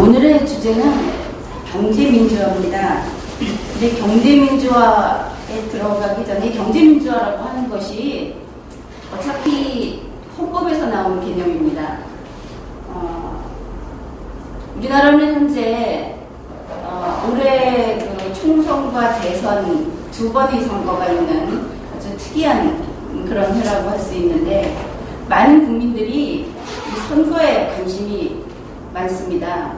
오늘의 주제는 경제민주화입니다. 근데 경제민주화에 들어가기 전에 경제민주화라고 하는 것이 어차피 헌법에서 나온 개념입니다. 우리나라는 현재 올해 그 총선과 대선 두 번의 선거가 있는 아주 특이한 그런 해라고 할 수 있는데, 많은 국민들이 이 선거에 관심이 많습니다.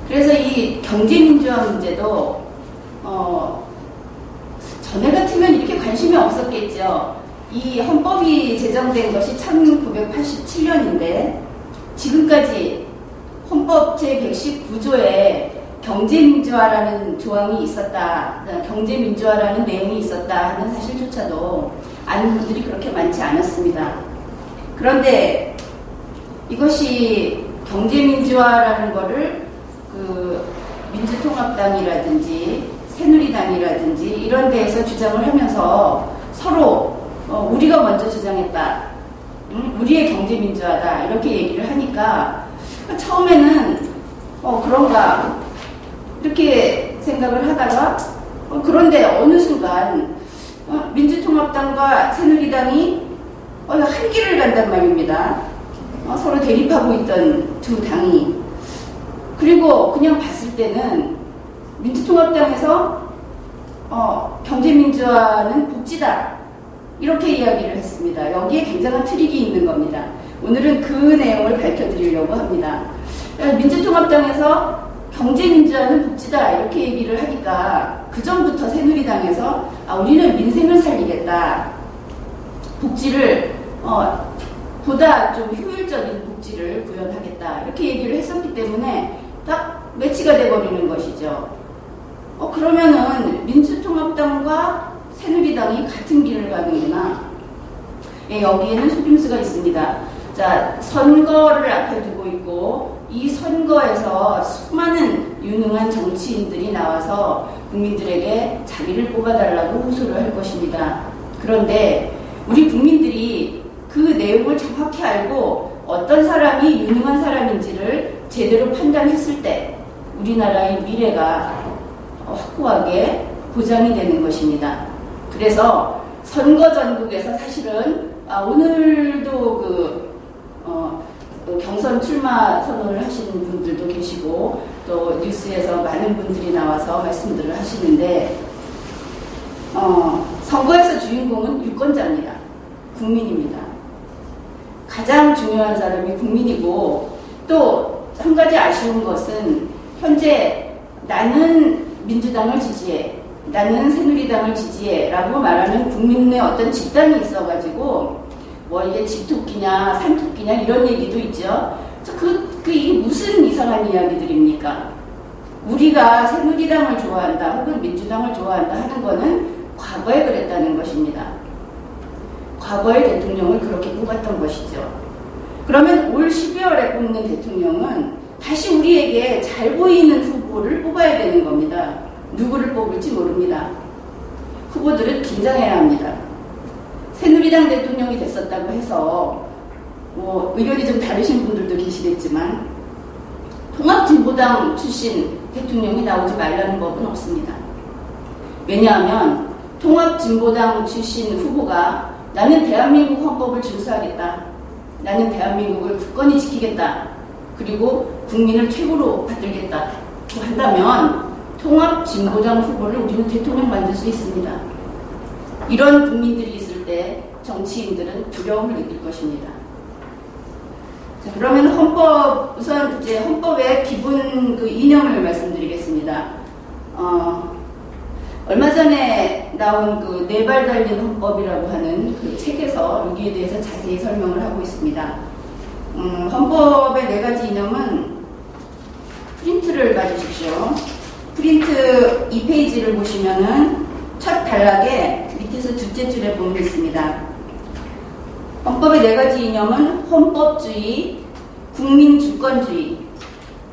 그래서 이 경제민주화 문제도 전에 같으면 이렇게 관심이 없었겠죠. 이 헌법이 제정된 것이 1987년인데 지금까지 헌법 제119조에 경제민주화라는 조항이 있었다, 경제민주화라는 내용이 있었다 하는 사실조차도 아는 분들이 그렇게 많지 않았습니다. 그런데 이것이 경제민주화라는 거를 그 민주통합당이라든지 새누리당이라든지 이런 데에서 주장을 하면서 서로 우리가 먼저 주장했다, 우리의 경제민주화다 이렇게 얘기를 하니까 처음에는 그런가 이렇게 생각을 하다가 그런데 어느 순간 민주통합당과 새누리당이 한 길을 간단 말입니다. 서로 대립하고 있던 두 당이. 그리고 그냥 봤을 때는 민주통합당에서 경제민주화는 복지다 이렇게 이야기를 했습니다. 여기에 굉장한 트릭이 있는 겁니다. 오늘은 그 내용을 밝혀드리려고 합니다. 민주통합당에서 경제민주화는 복지다 이렇게 얘기를 하니까 그 전부터 새누리당에서 우리는 민생을 살리겠다, 복지를 보다 좀 효율적인 복지를 구현하겠다 이렇게 얘기를 했었기 때문에 딱 매치가 돼버리는 것이죠. 그러면은 민주통합당과 새누리당이 같은 길을 가는구나. 여기에는 속임수가 있습니다. 자, 선거를 앞에 두고 있고 이 선거에서 수많은 유능한 정치인들이 나와서 국민들에게 자기를 뽑아달라고 호소를 할 것입니다. 그런데 우리 국민들이 그 내용을 정확히 알고 어떤 사람이 유능한 사람인지를 제대로 판단했을 때 우리나라의 미래가 확고하게 보장이 되는 것입니다. 그래서 선거 전국에서 사실은 오늘도 경선 출마 선언을 하시는 분들도 계시고 또 뉴스에서 많은 분들이 나와서 말씀들을 하시는데 선거에서 주인공은 유권자입니다. 국민입니다. 가장 중요한 사람이 국민이고, 또 한 가지 아쉬운 것은 현재 나는 민주당을 지지해, 나는 새누리당을 지지해 라고 말하는 국민의 어떤 집단이 있어가지고 이게 집토끼냐 산토끼냐 이런 얘기도 있죠. 이게 무슨 이상한 이야기들입니까? 우리가 새누리당을 좋아한다 혹은 민주당을 좋아한다 하는 거는 과거에 그랬다는 것입니다. 과거의 대통령을 그렇게 뽑았던 것이죠. 그러면 올 12월에 뽑는 대통령은 다시 우리에게 잘 보이는 후보를 뽑아야 되는 겁니다. 누구를 뽑을지 모릅니다. 후보들은 긴장해야 합니다. 새누리당 대통령이 됐었다고 해서 의견이 좀 다르신 분들도 계시겠지만 통합진보당 출신 대통령이 나오지 말라는 법은 없습니다. 왜냐하면 통합진보당 출신 후보가 나는 대한민국 헌법을 준수하겠다, 나는 대한민국을 굳건히 지키겠다, 그리고 국민을 최고로 받들겠다 한다면 통합진보당 후보를 우리는 대통령 만들 수 있습니다. 이런 국민들이 있을 때 정치인들은 두려움을 느낄 것입니다. 자, 그러면 우선 이제 헌법의 기본 이념을 말씀드리겠습니다. 얼마 전에 나온 네 발 달린 헌법이라고 하는 그 책에서 여기에 대해서 자세히 설명을 하고 있습니다. 헌법의 4가지 이념은 프린트를 봐주십시오. 프린트 2페이지를 보시면은 첫 단락에 밑에서 둘째 줄에 보면 있습니다. 헌법의 4가지 이념은 헌법주의, 국민주권주의,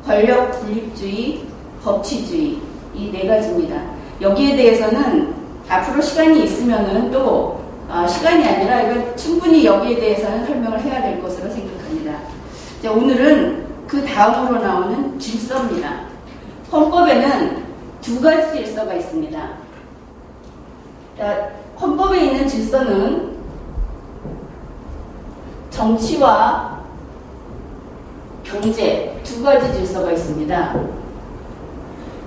권력분립주의, 법치주의, 이 4가지입니다. 여기에 대해서는 앞으로 시간이 있으면은 또 시간이 아니라 이걸 충분히 여기에 대해서는 설명을 해야 될 것으로 생각합니다. 자, 오늘은 그 다음으로 나오는 질서입니다. 헌법에는 두 가지 질서가 있습니다. 자, 헌법에 있는 질서는 정치와 경제 두 가지 질서가 있습니다.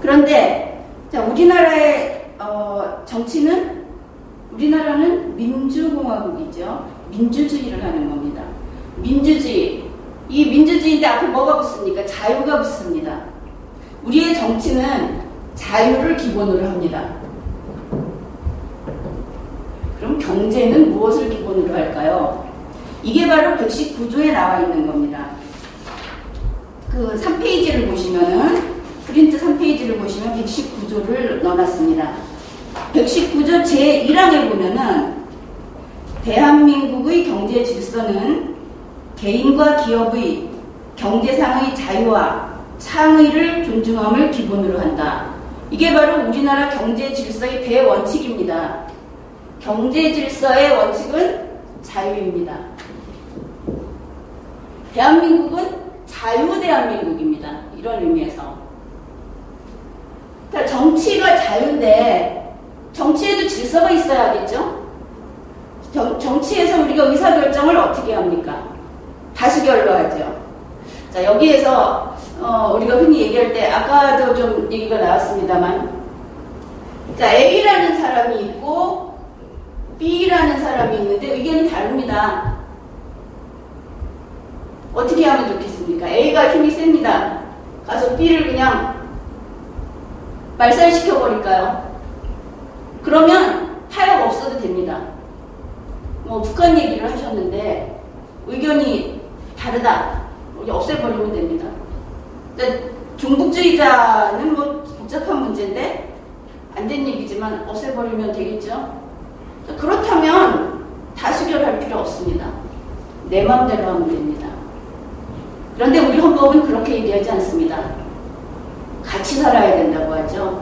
그런데 자, 우리나라의 정치는 우리나라는 민주공화국이죠. 민주주의를 하는 겁니다. 민주주의. 이 민주주의인데 앞에 뭐가 붙습니까? 자유가 붙습니다. 우리의 정치는 자유를 기본으로 합니다. 그럼 경제는 무엇을 기본으로 할까요? 이게 바로 119조에 나와 있는 겁니다. 그 3페이지를 보시면은 프린트 3페이지를 보시면 119조를 넣어놨습니다. 119조 제1항에 보면은 대한민국의 경제 질서는 개인과 기업의 경제상의 자유와 창의를 존중함을 기본으로 한다. 이게 바로 우리나라 경제 질서의 대원칙입니다. 경제 질서의 원칙은 자유입니다. 대한민국은 자유 대한민국입니다. 이런 의미에서. 그러니까 정치가 자유인데 정치에도 질서가 있어야겠죠? 정치에서 우리가 의사결정을 어떻게 합니까? 다수결로 하죠. 자, 여기에서 우리가 흔히 얘기할 때 아까도 좀 얘기가 나왔습니다만, 자, A라는 사람이 있고 B라는 사람이 있는데 의견이 다릅니다. 어떻게 하면 좋겠습니까? A가 힘이 셉니다. 가서 B를 그냥 말살시켜버릴까요? 그러면 타협 없어도 됩니다. 뭐 북한 얘기를 하셨는데 의견이 다르다. 우리 없애버리면 됩니다. 종북주의자는 뭐 복잡한 문제인데 안 된 얘기지만 없애버리면 되겠죠. 그렇다면 다수결할 필요 없습니다. 내 마음대로 하면 됩니다. 그런데 우리 헌법은 그렇게 얘기하지 않습니다. 같이 살아야 된다고 하죠.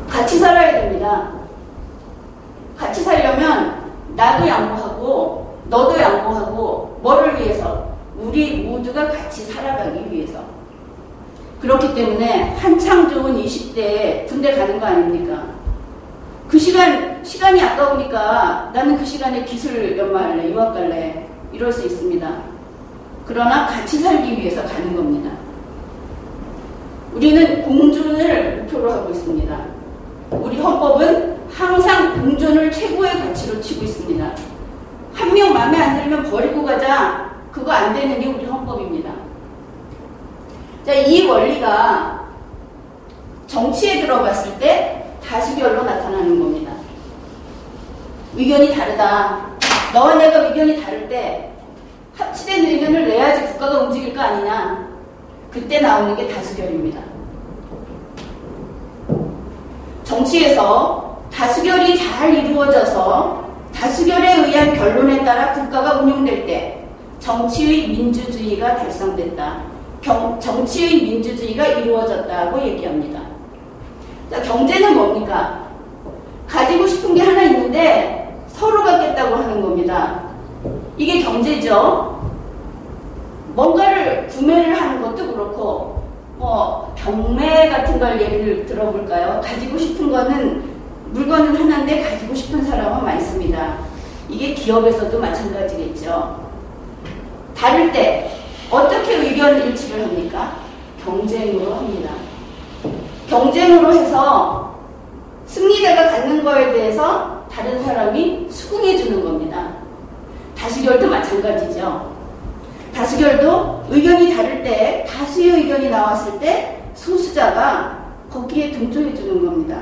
같이 살아야 됩니다. 같이 살려면 나도 양보하고 너도 양보하고 뭐를 위해서? 우리 모두가 같이 살아가기 위해서. 그렇기 때문에 한창 좋은 20대에 군대 가는 거 아닙니까? 그 시간이 아까우니까 나는 그 시간에 기술 연마할래, 유학 갈래 이럴 수 있습니다. 그러나 같이 살기 위해서 가는 겁니다. 우리는 공존을 목표로 하고 있습니다. 우리 헌법은 항상 공존을 최고의 가치로 치고 있습니다. 한 명 마음에 안 들면 버리고 가자. 그거 안 되는 게 우리 헌법입니다. 자, 이 원리가 정치에 들어갔을 때 다수결로 나타나는 겁니다. 의견이 다르다. 너와 내가 의견이 다를 때 합치된 의견을 내야지 국가가 움직일 거 아니냐. 그때 나오는 게 다수결입니다. 정치에서 다수결이 잘 이루어져서 다수결에 의한 결론에 따라 국가가 운영될 때 정치의 민주주의가 달성됐다. 정치의 민주주의가 이루어졌다고 얘기합니다. 자, 경제는 뭡니까? 가지고 싶은 게 하나 있는데 서로 갖겠다고 하는 겁니다. 이게 경제죠. 뭔가를 구매를 하는 것도 그렇고 경매 같은 걸 예를 들어볼까요? 가지고 싶은 거는 물건은 하나인데 가지고 싶은 사람은 많습니다. 이게 기업에서도 마찬가지겠죠. 다를 때 어떻게 의견 일치를 합니까? 경쟁으로 합니다. 경쟁으로 해서 승리자가 갖는 거에 대해서 다른 사람이 수긍해 주는 겁니다. 다수결도 마찬가지죠. 다수결도 의견이 다를 때 다수의 의견이 나왔을 때 소수자가 거기에 동조해 주는 겁니다.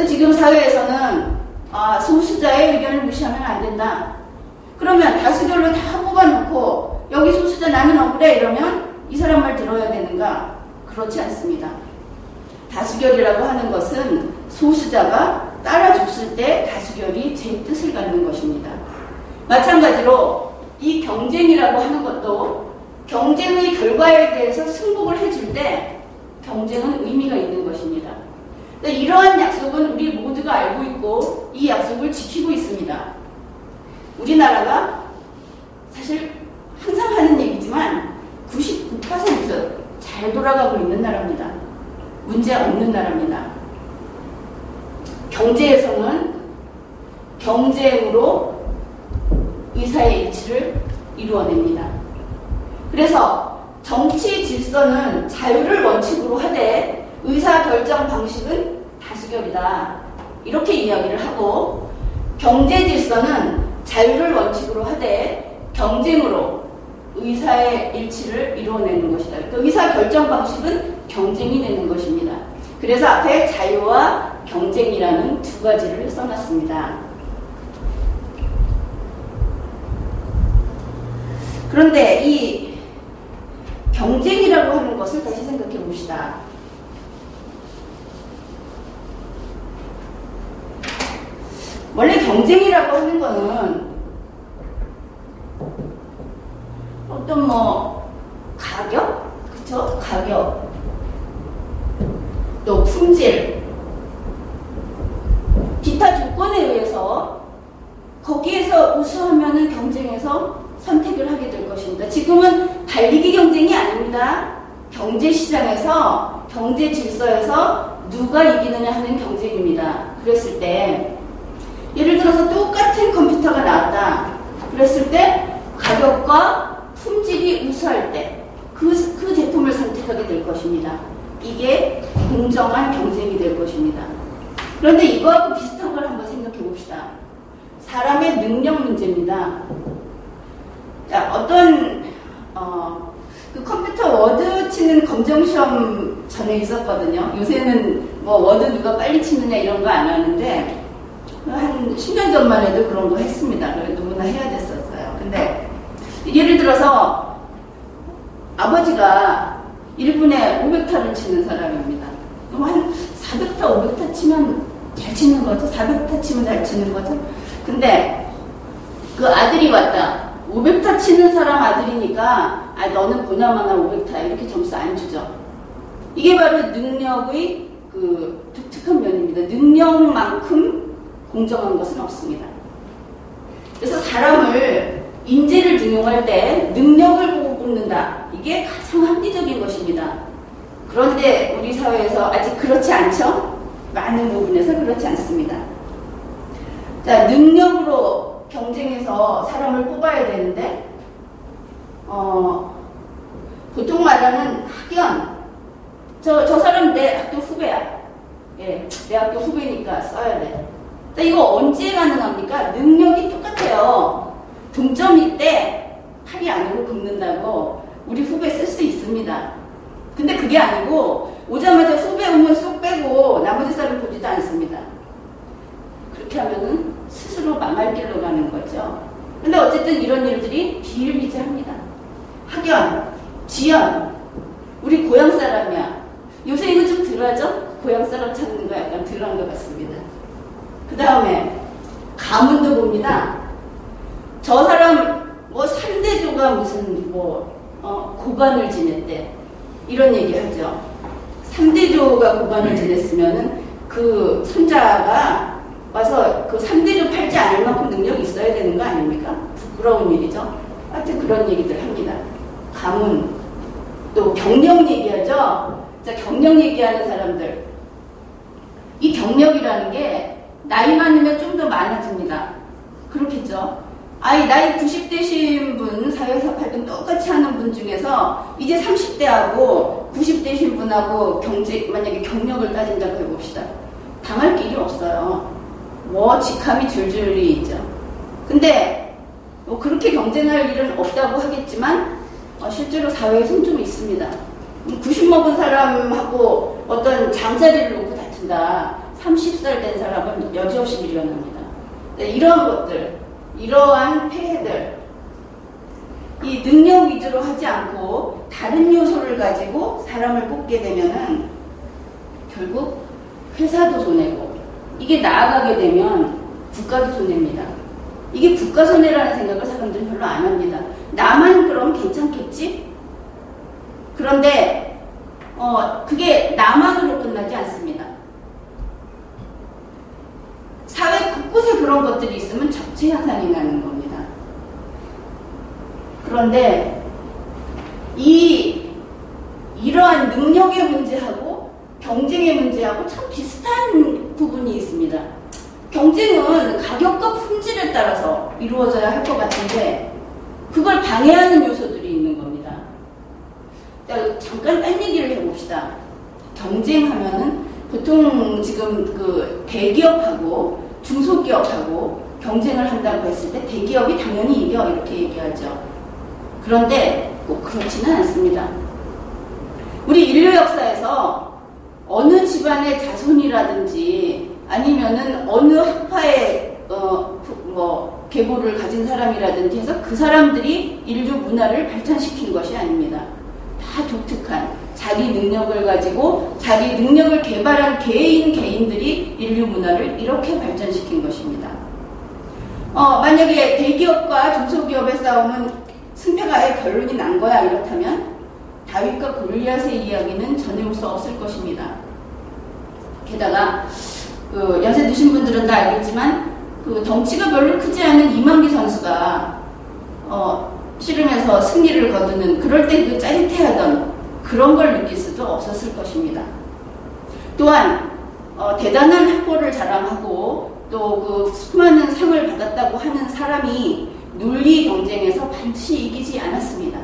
지금 사회에서는 소수자의 의견을 무시하면 안 된다. 그러면 다수결로 다 뽑아놓고 여기 소수자 나는 억울해 이러면 이 사람 말 들어야 되는가? 그렇지 않습니다. 다수결이라고 하는 것은 소수자가 따라줬을 때 다수결이 제 뜻을 갖는 것입니다. 마찬가지로 이 경쟁이라고 하는 것도 경쟁의 결과에 대해서 승복을 해줄 때 경쟁은 의미가 있는 것입니다. 이러한 약속은 우리 모두가 알고 있고 이 약속을 지키고 있습니다. 우리나라가 사실 항상 하는 얘기지만 100%잘 돌아가고 있는 나라입니다. 문제 없는 나라입니다. 경제에서는 경쟁으로 의사의 일치를 이루어냅니다. 그래서 정치 질서는 자유를 원칙으로 하되 의사결정 방식은 다수결이다. 이렇게 이야기를 하고, 경제 질서는 자유를 원칙으로 하되 경쟁으로 의사의 일치를 이루어내는 것이다. 그 의사결정 방식은 경쟁이 되는 것입니다. 그래서 앞에 자유와 경쟁이라는 두 가지를 써놨습니다. 그런데 이 경쟁이라고 하는 것을 다시 생각해 봅시다. 원래 경쟁이라고 하는 거는 어떤 가격? 그쵸? 가격. 또 품질. 기타 조건에 의해서 거기에서 우수하면은 경쟁에서 선택을 하게 될 것입니다. 지금은 달리기 경쟁이 아닙니다. 경제시장에서, 경제 질서에서 누가 이기느냐 하는 경쟁입니다. 그랬을 때, 예를 들어서 똑같은 컴퓨터가 나왔다. 그랬을 때 가격과 품질이 우수할 때 그 제품을 선택하게 될 것입니다. 이게 공정한 경쟁이 될 것입니다. 그런데 이거하고 비슷한 걸 한번 생각해 봅시다. 사람의 능력 문제입니다. 자, 어떤 그 컴퓨터 워드 치는 검정시험 전에 있었거든요. 요새는 워드 누가 빨리 치느냐 이런 거 안 하는데 한 10년 전만 해도 그런 거 했습니다. 누구나 해야 됐었어요. 근데 예를 들어서 아버지가 1분에 500타를 치는 사람입니다. 그럼 한 400타, 500타 치면 잘 치는 거죠. 400타 치면 잘 치는 거죠. 근데 그 아들이 왔다. 500타 치는 사람 아들이니까 너는 보나마나 500타 이렇게 점수 안 주죠. 이게 바로 능력의 그 독특한 면입니다. 능력만큼 공정한 것은 없습니다. 그래서 사람을 인재를 등용할 때 능력을 보고 뽑는다. 이게 가장 합리적인 것입니다. 그런데 우리 사회에서 아직 그렇지 않죠? 많은 부분에서 그렇지 않습니다. 자, 능력으로 경쟁해서 사람을 뽑아야 되는데 보통 말하는 학연. 저 사람 내 학교 후배야. 예, 내 학교 후배니까 써야 돼. 이거 언제 가능합니까? 능력이 똑같아요. 동점일 때 팔이 안으로 긁는다고 우리 후배 쓸 수 있습니다. 근데 그게 아니고 오자마자 후배 오면 쏙 빼고 나머지 사람 보지도 않습니다. 그렇게 하면은 스스로 망할 길로 가는 거죠. 근데 어쨌든 이런 일들이 비일비재합니다. 학연, 지연, 우리 고향 사람이야. 요새 이거 좀 덜하죠? 고향 사람 찾는 거 약간 덜한 것 같습니다. 그 다음에 가문도 봅니다. 저 사람 3대조가 무슨 고관을 지냈대. 이런 얘기 하죠. 3대조가 고관을 지냈으면은 그 손자가 와서 그 3대조 팔지 않을 만큼 능력이 있어야 되는 거 아닙니까? 부끄러운 일이죠. 하여튼 그런 얘기들 합니다. 가문, 또 경력 얘기하죠. 자, 경력 얘기하는 사람들. 이 경력이라는 게 나이 많으면 좀 더 많아집니다. 그렇겠죠. 나이 90대신 분, 사회에서 활동 똑같이 하는 분 중에서 이제 30대하고 90대신 분하고 만약에 경력을 따진다고 해봅시다. 당할 길이 없어요. 직함이 줄줄이 있죠. 근데 그렇게 경쟁할 일은 없다고 하겠지만 실제로 사회에서는 좀 있습니다. 90 먹은 사람하고 어떤 장자리를 놓고 다툰다. 30살 된 사람은 여지없이 밀려납니다. 이런 것들, 이러한 폐해들, 이 능력 위주로 하지 않고 다른 요소를 가지고 사람을 뽑게 되면은 결국 회사도 손해고, 이게 나아가게 되면 국가도 손해입니다. 이게 국가 손해라는 생각을 사람들은 별로 안 합니다. 나만 그럼 괜찮겠지? 그런데 그게 나만으로 끝나지 않습니다. 사회 곳곳에 그런 것들이 있으면 적체 현상이 나는 겁니다. 그런데 이 능력의 문제하고 경쟁의 문제하고 참 비슷한 부분이 있습니다. 경쟁은 가격과 품질에 따라서 이루어져야 할 것 같은데 그걸 방해하는 요소들이 있는 겁니다. 자, 잠깐 딴 얘기를 해봅시다. 경쟁하면은 보통 지금 그 대기업하고 중소기업하고 경쟁을 한다고 했을 때 대기업이 당연히 이겨 이렇게 얘기하죠. 그런데 꼭 그렇지는 않습니다. 우리 인류 역사에서 어느 집안의 자손이라든지 아니면은 어느 학파의 계보를 가진 사람이라든지 해서 그 사람들이 인류 문화를 발전시킨 것이 아닙니다. 다 독특한 자기 능력을 가지고 자기 능력을 개발한 개인들이 인류 문화를 이렇게 발전시킨 것입니다. 만약에 대기업과 중소기업의 싸움은 승패가 아예 결론이 난 거야 이렇다면 다윗과 골리앗의 이야기는 전해올 수 없을 것입니다. 게다가 연세 드신 분들은 다 알겠지만 덩치가 별로 크지 않은 이만기 선수가 씨름에서 승리를 거두는 그럴 때 그 짜릿해하던 그런 걸 느낄 수도 없었을 것입니다. 또한 대단한 학벌을 자랑하고 또 그 수많은 상을 받았다고 하는 사람이 논리 경쟁에서 반드시 이기지 않았습니다.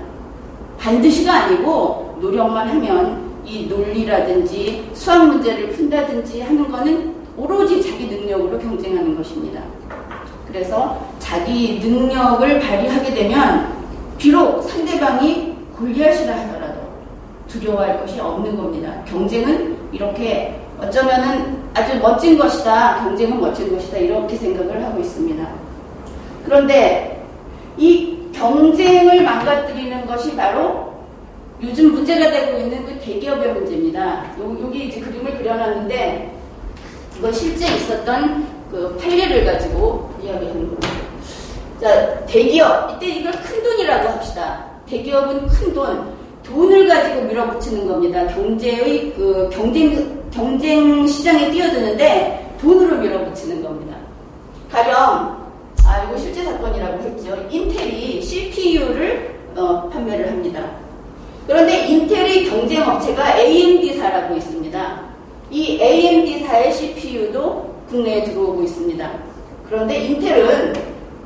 반드시가 아니고 노력만 하면 이 논리라든지 수학 문제를 푼다든지 하는 거는 오로지 자기 능력으로 경쟁하는 것입니다. 그래서 자기 능력을 발휘하게 되면 비록 상대방이 골리앗이라 하더라도 두려워할 것이 없는 겁니다. 경쟁은 이렇게 어쩌면은 아주 멋진 것이다. 경쟁은 멋진 것이다. 이렇게 생각을 하고 있습니다. 그런데 이 경쟁을 망가뜨리는 것이 바로 요즘 문제가 되고 있는 그 대기업의 문제입니다. 여기 이제 그림을 그려놨는데 이건 실제 있었던 그 판례를 가지고 이야기하는 겁니다. 자, 대기업, 이때 이걸 큰 돈이라고 합시다. 대기업은 큰 돈을 가지고 밀어붙이는 겁니다. 경제의 그 경쟁 시장에 뛰어드는데 돈으로 밀어붙이는 겁니다. 가령, 이거 실제 사건이라고 했죠. 인텔이 CPU를 판매를 합니다. 그런데 인텔의 경쟁 업체가 AMD사라고 있습니다. 이 AMD사의 CPU도 국내에 들어오고 있습니다. 그런데 인텔은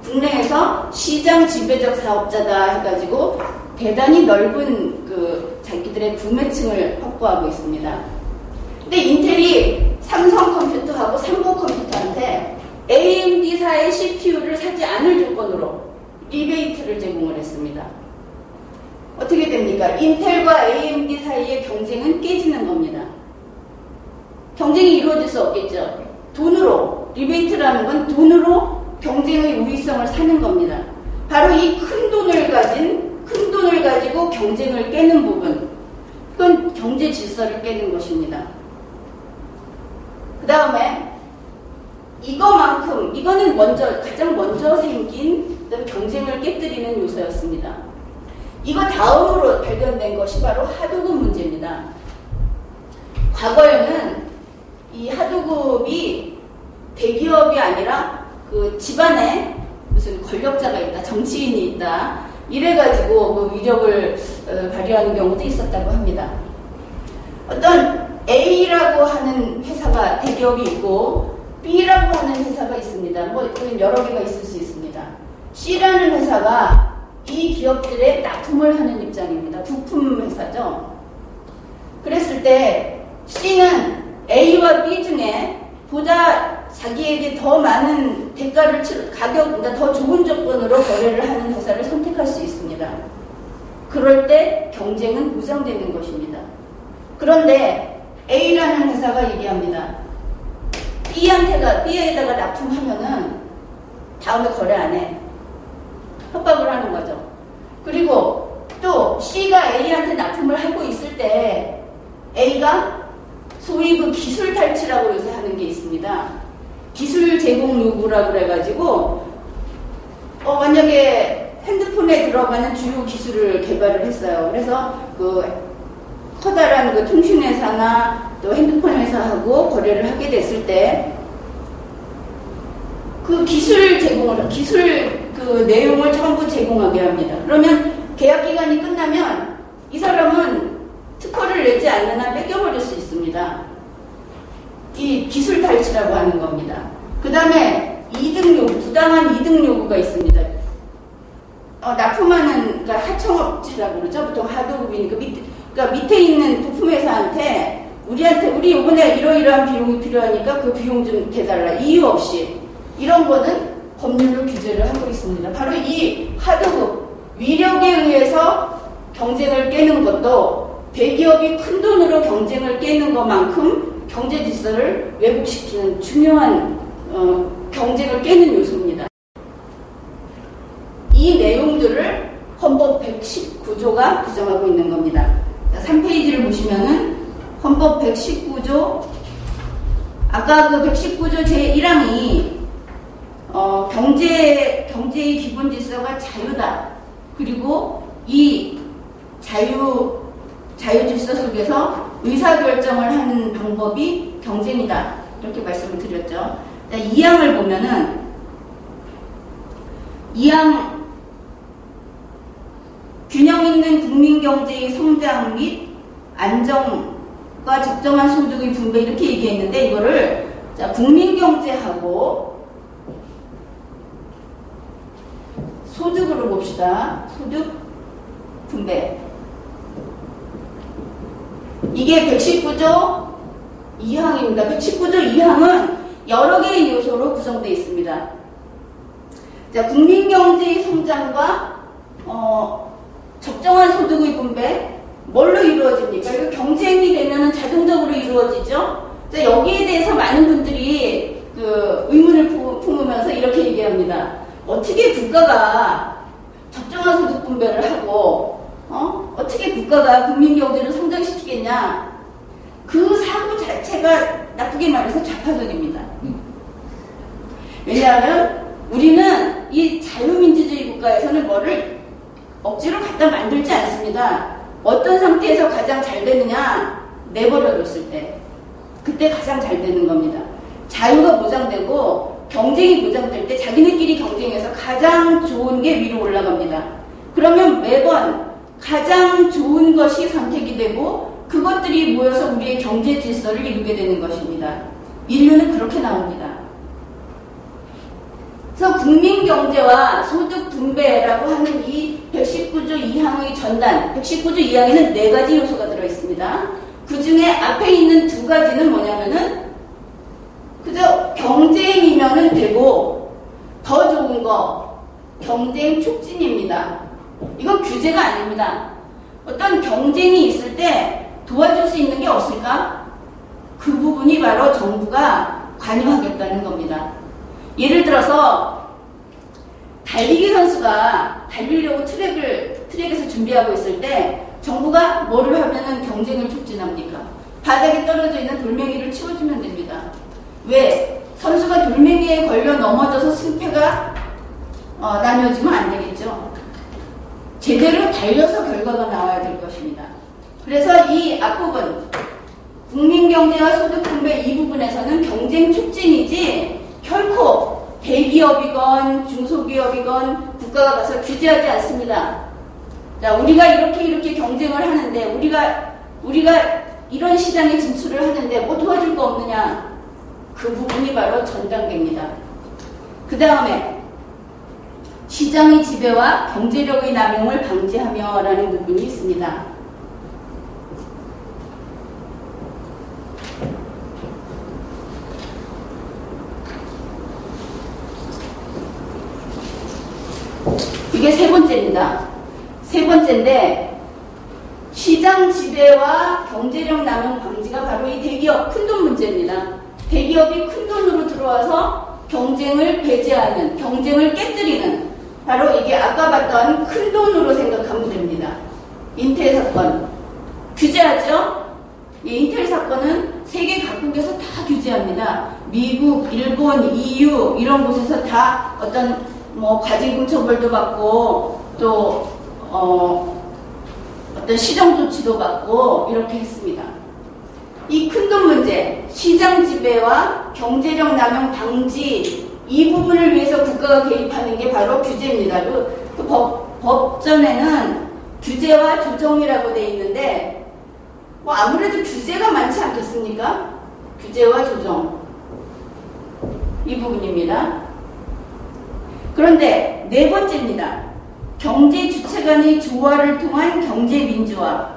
국내에서 시장 지배적 사업자다 해가지고 대단히 넓은 자기들의 구매층을 확보하고 있습니다. 근데 인텔이 삼성 컴퓨터하고 삼보 컴퓨터한테 AMD사의 CPU를 사지 않을 조건으로 리베이트를 제공을 했습니다. 어떻게 됩니까? 인텔과 AMD 사이의 경쟁은 깨지는 겁니다. 경쟁이 이루어질 수 없겠죠. 돈으로, 리베이트라는 건 돈으로 경쟁의 우위성을 사는 겁니다. 바로 이 큰 돈을 가지고 경쟁을 깨는 부분, 그건 경제 질서를 깨는 것입니다. 그 다음에 이거는 가장 먼저 생긴 경쟁을 깨뜨리는 요소였습니다. 이거 다음으로 발견된 것이 바로 하도급 문제입니다. 과거에는 이 하도급이 대기업이 아니라 그 집안에 무슨 권력자가 있다, 정치인이 있다, 이래가지고 그 위력을 발휘하는 경우도 있었다고 합니다. 어떤 A라고 하는 회사가 대기업이 있고 B라고 하는 회사가 있습니다. 그건 여러 개가 있을 수 있습니다. C라는 회사가 이 기업들의 납품을 하는 입장입니다. 부품 회사죠. 그랬을 때 C는 A와 B 중에 보다 자기에게 더 많은 대가를 가격보다 더 좋은 조건으로 거래를 하는 회사를 선택할 수 있습니다. 그럴 때 경쟁은 무장되는 것입니다. 그런데 A라는 회사가 얘기합니다. B에다가 납품하면은 다음에 거래 안 해. 협박을 하는 거죠. 그리고 또 C가 A한테 납품을 하고 있을 때 A가 소위 그 기술 탈취라고 요새 하는 게 있습니다. 기술 제공 요구라고 그래가지고 만약에 핸드폰에 들어가는 주요 기술을 개발을 했어요. 그래서 그 커다란 그 통신회사나 또 핸드폰 회사하고 거래를 하게 됐을 때 그 기술 그 내용을 전부 제공하게 합니다. 그러면 계약 기간이 끝나면 이 사람은 특허를 되지 않는 한 뺏겨버릴 수 있습니다. 이 기술 탈취라고 하는 겁니다. 그 다음에 이득 요구, 부당한 이득 요구가 있습니다. 납품하는, 그러니까 하청업체라고 그러죠. 보통 하도급이니까 그러니까 밑에 있는 부품회사한테 우리 이번에 이러이러한 비용이 필요하니까 그 비용 좀 대달라. 이유 없이. 이런 거는 법률로 규제를 하고 있습니다. 바로 이 하도급, 위력에 의해서 경쟁을 깨는 것도 대기업이 큰 돈으로 경쟁을 깨는 것만큼 경제 질서를 왜곡시키는 중요한 경쟁을 깨는 요소입니다. 이 내용들을 헌법 119조가 규정하고 있는 겁니다. 3페이지를 보시면은 헌법 119조, 아까 그 119조 제1항이 경제의 기본 질서가 자유다. 그리고 이 자유 질서 속에서 의사결정을 하는 방법이 경쟁이다. 이렇게 말씀을 드렸죠. 2항을 보면은 2항 균형 있는 국민 경제의 성장 및 안정과 적정한 소득의 분배 이렇게 얘기했는데 이거를 자, 국민 경제하고 소득으로 봅시다. 소득 분배. 이게 119조 2항입니다. 119조 2항은 여러 개의 요소로 구성되어 있습니다. 자, 국민 경제의 성장과 적정한 소득의 분배 뭘로 이루어집니까? 이거 경쟁이 되면 자동적으로 이루어지죠. 자, 여기에 대해서 많은 분들이 그 의문을 품으면서 이렇게 얘기합니다. 어떻게 국가가 적정한 소득 분배를 하고 어떻게 국가가 국민 경제를 성장시키겠냐? 그 사고 자체가 나쁘게 말해서 좌파적입니다. 왜냐하면 우리는 이 자유민주주의 국가에서는 뭐를 억지로 갖다 만들지 않습니다. 어떤 상태에서 가장 잘 되느냐? 내버려뒀을 때. 그때 가장 잘 되는 겁니다. 자유가 보장되고 경쟁이 보장될 때 자기네끼리 경쟁해서 가장 좋은 게 위로 올라갑니다. 그러면 매번 가장 좋은 것이 선택이 되고 그것들이 모여서 우리의 경제 질서를 이루게 되는 것입니다. 인류는 그렇게 나옵니다. 그래서 국민 경제와 소득 분배라고 하는 이 119조 2항의 전단, 119조 2항에는 4가지 요소가 들어있습니다. 그 중에 앞에 있는 2가지는 뭐냐면은 그저 경쟁이면은 되고 더 좋은 거 경쟁 촉진입니다. 이건 규제가 아닙니다. 어떤 경쟁이 있을 때 도와줄 수 있는 게 없을까? 그 부분이 바로 정부가 관여하겠다는 겁니다. 예를 들어서 달리기 선수가 달리려고 트랙에서 준비하고 있을 때 정부가 뭐를 하면은 경쟁을 촉진합니까? 바닥에 떨어져 있는 돌멩이를 치워주면 됩니다. 왜? 선수가 돌멩이에 걸려 넘어져서 승패가 나뉘어지면 안 되겠죠. 제대로 달려서 결과가 나와야 될 것입니다. 그래서 이 앞부분 국민경제와 소득분배 이 부분에서는 경쟁 촉진이지 결코 대기업이건 중소기업이건 국가가 가서 규제하지 않습니다. 자, 우리가 이렇게 경쟁을 하는데 우리가 이런 시장에 진출을 하는데 뭐 도와줄 거 없느냐? 그 부분이 바로 전 단계입니다. 그 다음에 시장의 지배와 경제력의 남용을 방지하며 라는 부분이 있습니다. 이게 세 번째입니다. 세 번째인데 시장 지배와 경제력 남용 방지가 바로 이 대기업 큰돈 문제입니다. 대기업이 큰돈으로 들어와서 경쟁을 배제하는, 경쟁을 깨뜨리는 바로 이게 아까 봤던 큰돈으로 생각하면 됩니다. 인텔 사건 규제하죠? 이 인텔 사건은 세계 각국에서 다 규제합니다. 미국, 일본, EU 이런 곳에서 다 어떤 과징금 처벌도 받고 또 어떤 시정 조치도 받고 이렇게 했습니다. 이 큰돈 문제, 시장 지배와 경제력 남용 방지 이 부분을 위해서 국가가 개입하는 게 바로 규제입니다. 그, 법전에는 규제와 조정이라고 돼 있는데 뭐 아무래도 규제가 많지 않겠습니까? 규제와 조정. 이 부분입니다. 그런데 네 번째입니다. 경제 주체 간의 조화를 통한 경제 민주화.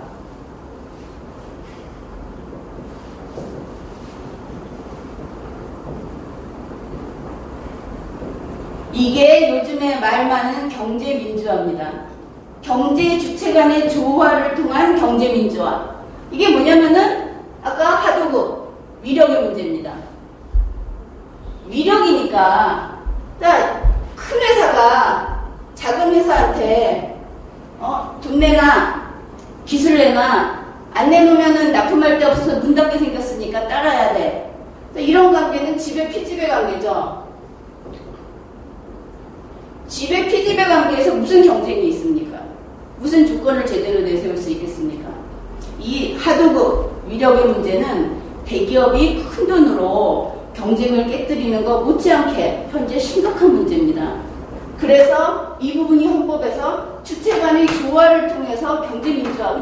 이게 요즘에 말 많은 경제 민주화입니다. 경제 주체 간의 조화를 통한 경제 민주화. 이게 뭐냐면은 아까 하도급 위력의 문제입니다. 위력이니까 큰 회사가 작은 회사한테 돈 내나 기술 내나 안 내놓으면은 납품할 데 없어서 문 닫게 생겼으니까 따라야 돼. 이런 관계는 지배 피지배 관계죠. 지배 피지배 관계에서 무슨 경쟁이 있습니까? 무슨 조건을 제대로 내세울 수 있겠습니까? 이 하도급 위력의 문제는 대기업이 큰 돈으로 경쟁을 깨뜨리는 것 못지않게 현재 심각한 문제입니다. 그래서 이 부분이 헌법에서 주체 간의 조화를 통해서 경제 민주화.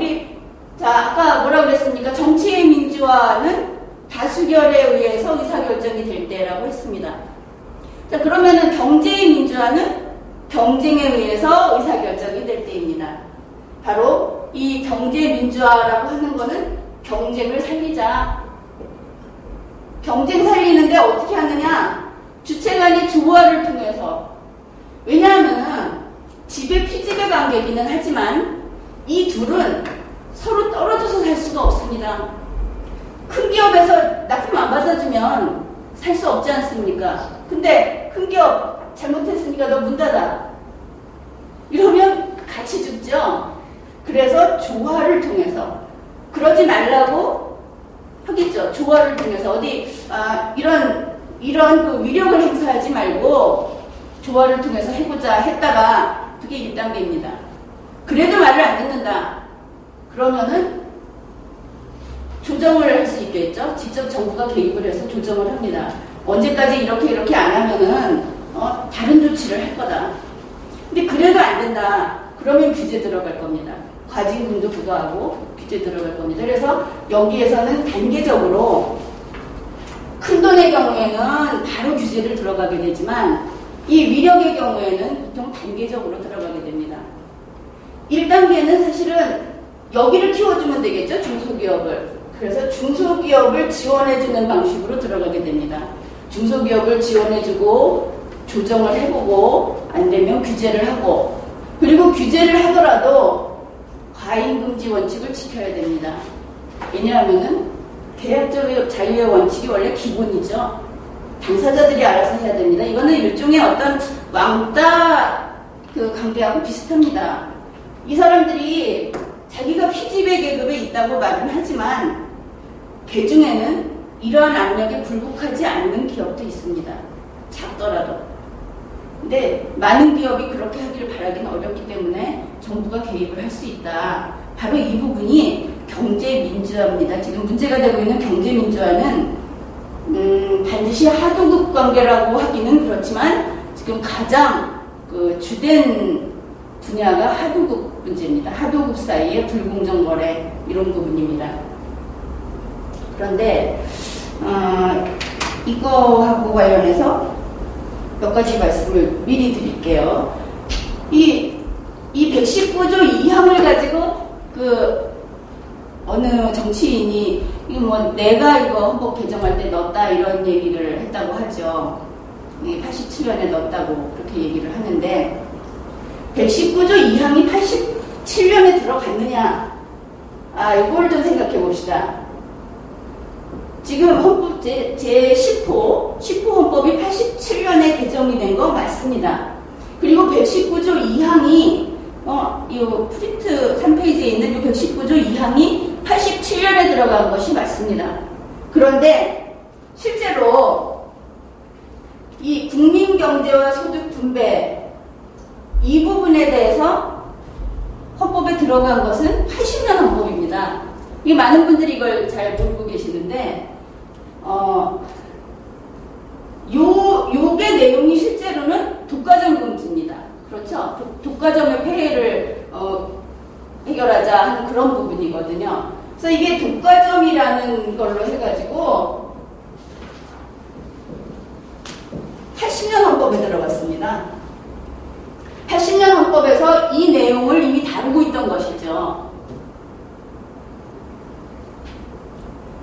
아까 뭐라고 그랬습니까? 정치의 민주화는 다수결에 의해서 의사결정이 될 때라고 했습니다. 자, 그러면은 경제의 민주화는 경쟁에 의해서 의사결정이 될 때입니다. 바로 이 경제 민주화라고 하는 거는 경쟁을 살리자. 경쟁 살리는데 어떻게 하느냐? 주체 간의 조화를 통해서. 왜냐하면 지배 피지배 관계이기는 하지만 이 둘은 서로 떨어져서 살 수가 없습니다. 큰 기업에서 납품 안 받아주면 살 수 없지 않습니까? 근데 큰 기업 잘못했으니까 너 문 닫아. 이러면 같이 죽죠. 그래서 조화를 통해서 그러지 말라고 하겠죠. 조화를 통해서 이런 그 위력을 행사하지 말고 조화를 통해서 해보자 했다가 그게 1단계입니다. 그래도 말을 안 듣는다. 그러면은 조정을 할 수 있겠죠. 직접 정부가 개입을 해서 조정을 합니다. 언제까지 이렇게 안 하면은 다른 조치를 할 거다. 근데 그래도 안 된다. 그러면 규제 들어갈 겁니다. 과징금도 부과하고 규제 들어갈 겁니다. 그래서 여기에서는 단계적으로 큰 돈의 경우에는 바로 규제를 들어가게 되지만 이 위력의 경우에는 보통 단계적으로 들어가게 됩니다. 1단계는 사실은 여기를 키워주면 되겠죠. 중소기업을. 그래서 중소기업을 지원해주는 방식으로 들어가게 됩니다. 중소기업을 지원해주고 조정을 해보고 안 되면 규제를 하고, 그리고 규제를 하더라도 과잉금지 원칙을 지켜야 됩니다. 왜냐하면은 계약적 자유의 원칙이 원래 기본이죠. 당사자들이 알아서 해야 됩니다. 이거는 일종의 어떤 왕따 관계하고 비슷합니다. 이 사람들이 자기가 피지배 계급에 있다고 말은 하지만 그 중에는 이러한 압력에 굴복하지 않는 기업도 있습니다. 작더라도. 근데 많은 기업이 그렇게 하기를 바라기는 어렵기 때문에 정부가 개입을 할 수 있다. 바로 이 부분이 경제민주화입니다. 지금 문제가 되고 있는 경제민주화는 반드시 하도급 관계라고 하기는 그렇지만 지금 가장 주된 분야가 하도급 문제입니다. 하도급 사이의 불공정 거래 이런 부분입니다. 그런데 이거하고 관련해서 몇 가지 말씀을 미리 드릴게요. 이 119조 2항을 가지고 어느 정치인이 내가 이거 헌법 개정할 때 넣었다 이런 얘기를 했다고 하죠. 87년에 넣었다고 그렇게 얘기를 하는데 119조 2항이 87년에 들어갔느냐? 이걸 좀 생각해 봅시다. 지금 헌법 제10호 헌법이 87년에 개정이 된 거 맞습니다. 그리고 119조 2항이 이 프린트 3페이지에 있는 이 119조 2항이 87년에 들어간 것이 맞습니다. 그런데 실제로 이 국민경제와 소득 분배 이 부분에 대해서 헌법에 들어간 것은 80년 헌법입니다. 이 많은 분들이 이걸 잘 모르고 계시는데 요게 내용이 실제로는 독과점 금지입니다. 그렇죠? 독과점의 폐해를 해결하자 하는 그런 부분이거든요. 그래서 이게 독과점이라는 걸로 해가지고 80년 헌법에 들어갔습니다. 80년 헌법에서 이 내용을 이미 다루고 있던 것이죠.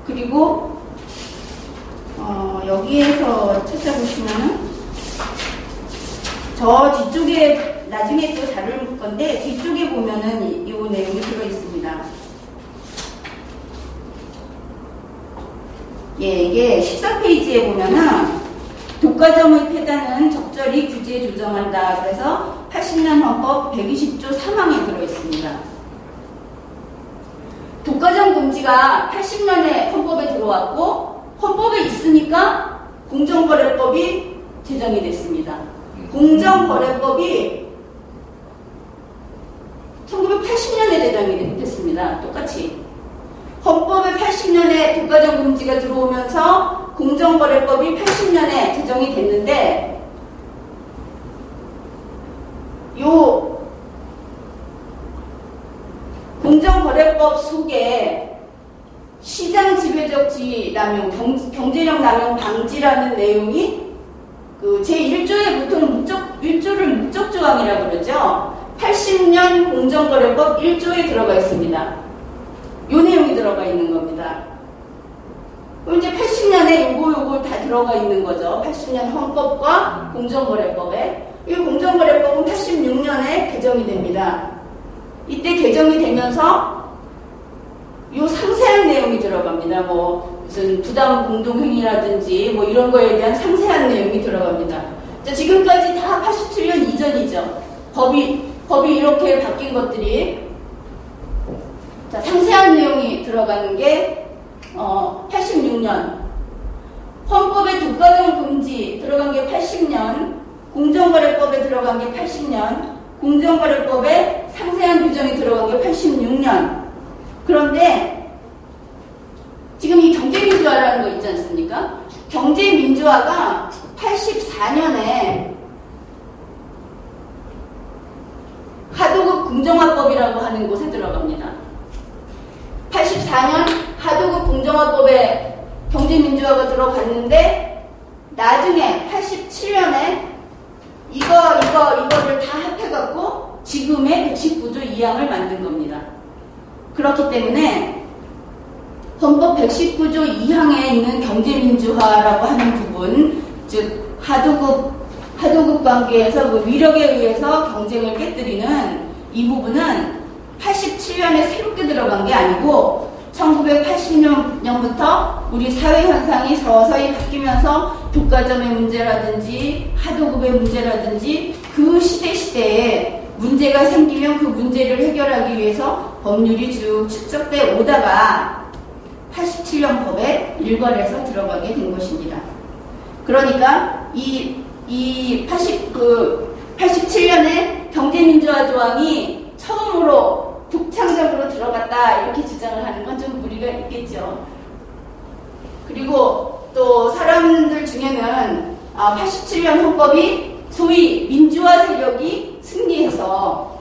그리고 여기에서 찾아보시면은 저 뒤쪽에 나중에 또 다룰 건데 뒤쪽에 보면은 이 내용이 들어 있습니다. 예, 이게 14페이지에 보면은 독과점의 폐단은 적절히 규제 조정한다. 그래서 80년 헌법 120조 3항에 들어 있습니다. 독과점 금지가 80년에 헌법에 들어왔고 헌법에 있으니까 공정거래법이 제정이 됐습니다. 공정거래법이 1980년에 제정이 됐습니다. 똑같이. 헌법에 80년에 독과점 금지가 들어오면서 공정거래법이 80년에 제정이 됐는데 요 공정거래법 속에 시장 지배적 지위남용, 경제력 남용 방지라는 내용이 그 제1조에 보통 1조를 목적조항이라고 그러죠. 80년 공정거래법 1조에 들어가 있습니다. 요 내용이 들어가 있는 겁니다. 그럼 이제 80년에 요거 다 들어가 있는 거죠. 80년 헌법과 공정거래법에. 이 공정거래법은 86년에 개정이 됩니다. 이때 개정이 되면서 요 상세한 내용이 들어갑니다. 뭐 무슨 부당 공동행위라든지 뭐 이런 거에 대한 상세한 내용이 들어갑니다. 자, 지금까지 다 87년 이전이죠. 법이 이렇게 바뀐 것들이. 자, 상세한 내용이 들어가는 게 86년. 헌법에 독과점 금지 들어간 게 80년. 공정거래법에 들어간 게 80년. 공정거래법에 상세한 규정이 들어간 게 86년. 그런데 지금 이 경제민주화라는 거 있지 않습니까? 경제민주화가 84년에 하도급 공정화법이라고 하는 곳에 들어갑니다. 84년 하도급 공정화법에 경제민주화가 들어갔는데 나중에 87년에 이거를 다 합해갖고 지금의 119조 2항을 만든 겁니다. 그렇기 때문에 헌법 119조 2항에 있는 경제민주화라고 하는 부분, 즉 하도급 관계에서 그 위력에 의해서 경쟁을 깨뜨리는 이 부분은 87년에 새롭게 들어간 게 아니고 1980년부터 우리 사회 현상이 서서히 바뀌면서 독과점의 문제라든지 하도급의 문제라든지 그 시대에 문제가 생기면 그 문제를 해결하기 위해서 법률이 쭉 축적돼 오다가 87년 법에 일괄해서 들어가게 된 것입니다. 그러니까 이 87년에 경제민주화 조항이 처음으로 독창적으로 들어갔다 이렇게 주장을 하는 건 좀 무리가 있겠죠. 그리고 또 사람들 중에는 87년 헌법이 소위 민주화 세력이 승리해서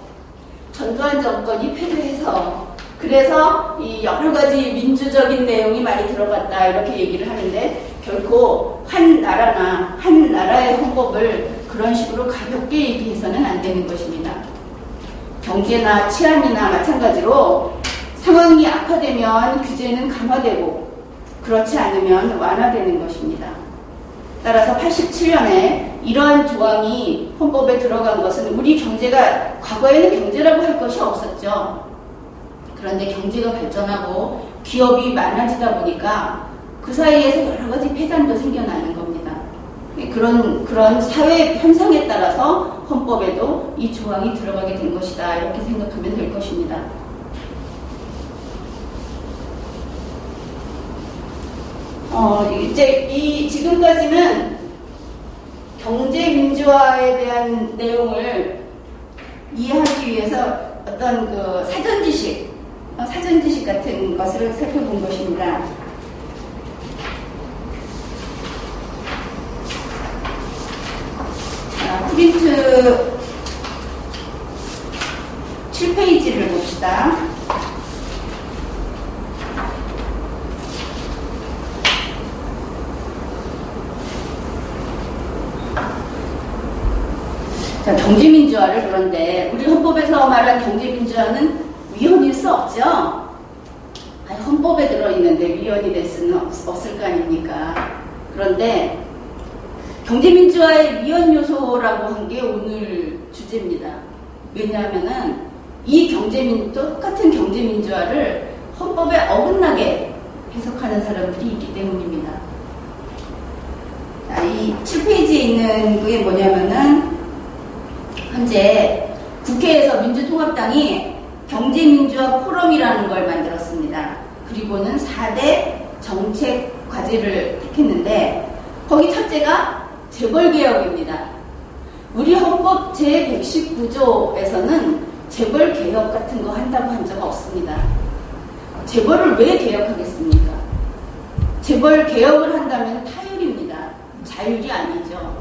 전두환 정권이 패배해서 그래서 이 여러 가지 민주적인 내용이 많이 들어갔다 이렇게 얘기를 하는데 결코 한 나라의 헌법을 그런 식으로 가볍게 얘기해서는 안 되는 것입니다. 경제나 치안이나 마찬가지로 상황이 악화되면 규제는 강화되고 그렇지 않으면 완화되는 것입니다. 따라서 87년에 이러한 조항이 헌법에 들어간 것은 우리 경제가 과거에는 경제라고 할 것이 없었죠. 그런데 경제가 발전하고 기업이 많아지다 보니까 그 사이에서 여러 가지 폐단도 생겨나는 겁니다. 그런 사회 현상에 따라서 헌법에도 이 조항이 들어가게 된 것이다 이렇게 생각하면 될 것입니다. 이제 지금까지는 경제민주화에 대한 내용을 이해하기 위해서 어떤 그 사전지식 같은 것을 살펴본 것입니다. 프린트 7페이지를 봅시다. 자, 경제민주화를 그런데 우리 헌법에서 말한 경제민주화는 위헌일 수 없죠? 아니, 헌법에 들어있는데 위헌이 될 수는 없을 거 아닙니까? 그런데 경제민주화의 위헌 요소라고 한 게 오늘 주제입니다. 왜냐하면은 이 똑같은 경제민주화를 헌법에 어긋나게 해석하는 사람들이 있기 때문입니다. 자, 이 7페이지에 있는 게 뭐냐면은 현재 국회에서 민주통합당이 경제민주화 포럼이라는 걸 만들었습니다. 그리고는 4대 정책 과제를 택했는데 거기 첫째가 재벌개혁입니다. 우리 헌법 제119조에서는 재벌개혁 같은 거 한다고 한 적 없습니다. 재벌을 왜 개혁하겠습니까? 재벌개혁을 한다면 타율입니다. 자율이 아니죠.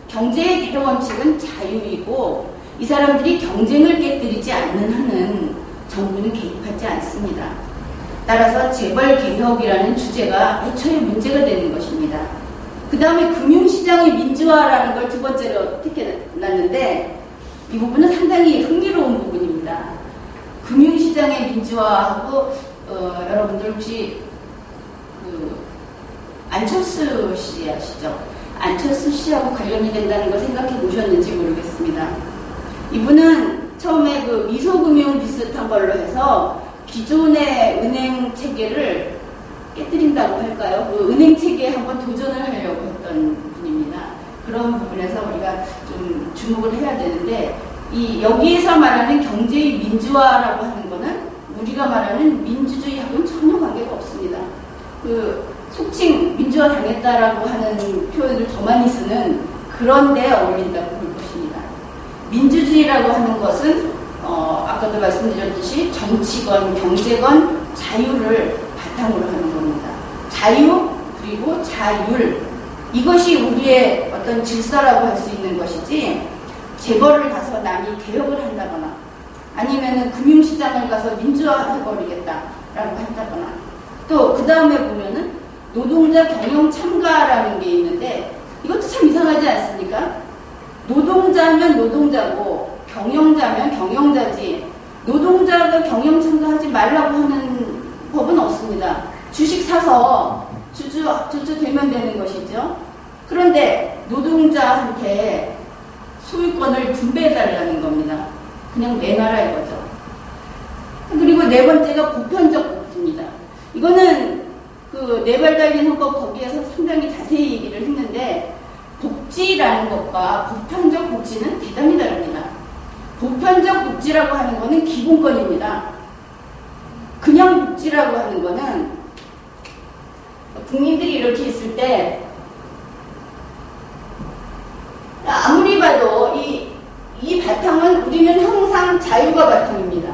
경제의 대표 원칙은 자유이고 이 사람들이 경쟁을 깨뜨리지 않는 한은 정부는 개입하지 않습니다. 따라서 재벌개혁이라는 주제가 애초에 문제가 되는 것입니다. 그 다음에 금융시장의 민주화라는 걸 두 번째로 택해놨는데 이 부분은 상당히 흥미로운 부분입니다. 금융시장의 민주화하고 여러분들 혹시 안철수 씨 아시죠? 안철수 씨하고 관련이 된다는 걸 생각해 보셨는지 모르겠습니다. 이분은 처음에 그 미소금융 비슷한 걸로 해서 기존의 은행 체계를 깨뜨린다고 할까요? 그 은행 체계에 한번 도전을 하려고 했던 분입니다. 그런 부분에서 우리가 좀 주목을 해야 되는데 여기에서 말하는 경제의 민주화라고 하는 거는 우리가 말하는 민주주의하고는 전혀 관계가 없습니다. 속칭 민주화 당했다라고 하는 표현을 더 많이 쓰는 그런 데 어울린다고 볼 것입니다. 민주주의라고 하는 것은 아까도 말씀드렸듯이 정치건 경제건 자유를 바탕으로 하는 겁니다. 자유 그리고 자율 이것이 우리의 어떤 질서라고 할 수 있는 것이지 재벌을 가서 남이 개혁을 한다거나 아니면은 금융시장을 가서 민주화해버리겠다라고 한다거나 또 그 다음에 보면은 노동자 경영 참가라는 게 있는데 이것도 참 이상하지 않습니까? 노동자면 노동자고 경영자면 경영자지 노동자가 경영 참가하지 말라고 하는 법은 없습니다. 주식 사서 주주 되면 되는 것이죠. 그런데 노동자한테 소유권을 분배해달라는 겁니다. 그냥 내놔라 이거죠. 그리고 네 번째가 보편적 복지입니다. 이거는 네 발 달린 헌법 거기에서 상당히 자세히 얘기를 했는데 복지라는 것과 보편적 복지는 대단히 다릅니다. 보편적 복지라고 하는 것은 기본권입니다. 그냥 복지라고 하는 것은 국민들이 이렇게 있을 때 아무리 봐도 이 바탕은 우리는 항상 자유가 바탕입니다.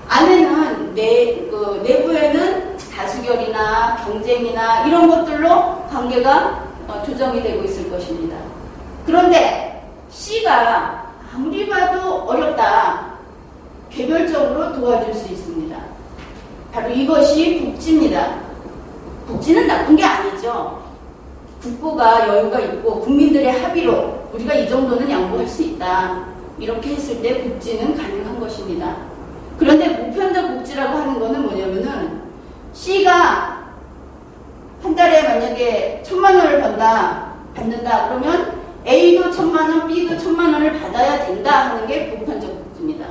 안에는 내부에는 다수결이나 경쟁이나 이런 것들로 관계가 조정이 되고 있을 것입니다. 그런데 C가 아무리 봐도 어렵다. 개별적으로 도와줄 수 있습니다. 바로 이것이 복지입니다. 복지는 나쁜 게 아니죠. 국고가 여유가 있고 국민들의 합의로 우리가 이 정도는 양보할 수 있다. 이렇게 했을 때 복지는 가능한 것입니다. 그런데 보편적 복지라고 하는 거는 뭐냐면은 C가 한 달에 만약에 1,000만 원을 받는다 그러면 A도 1,000만 원, B도 1,000만 원을 받아야 된다 하는 게 보편적 복지입니다.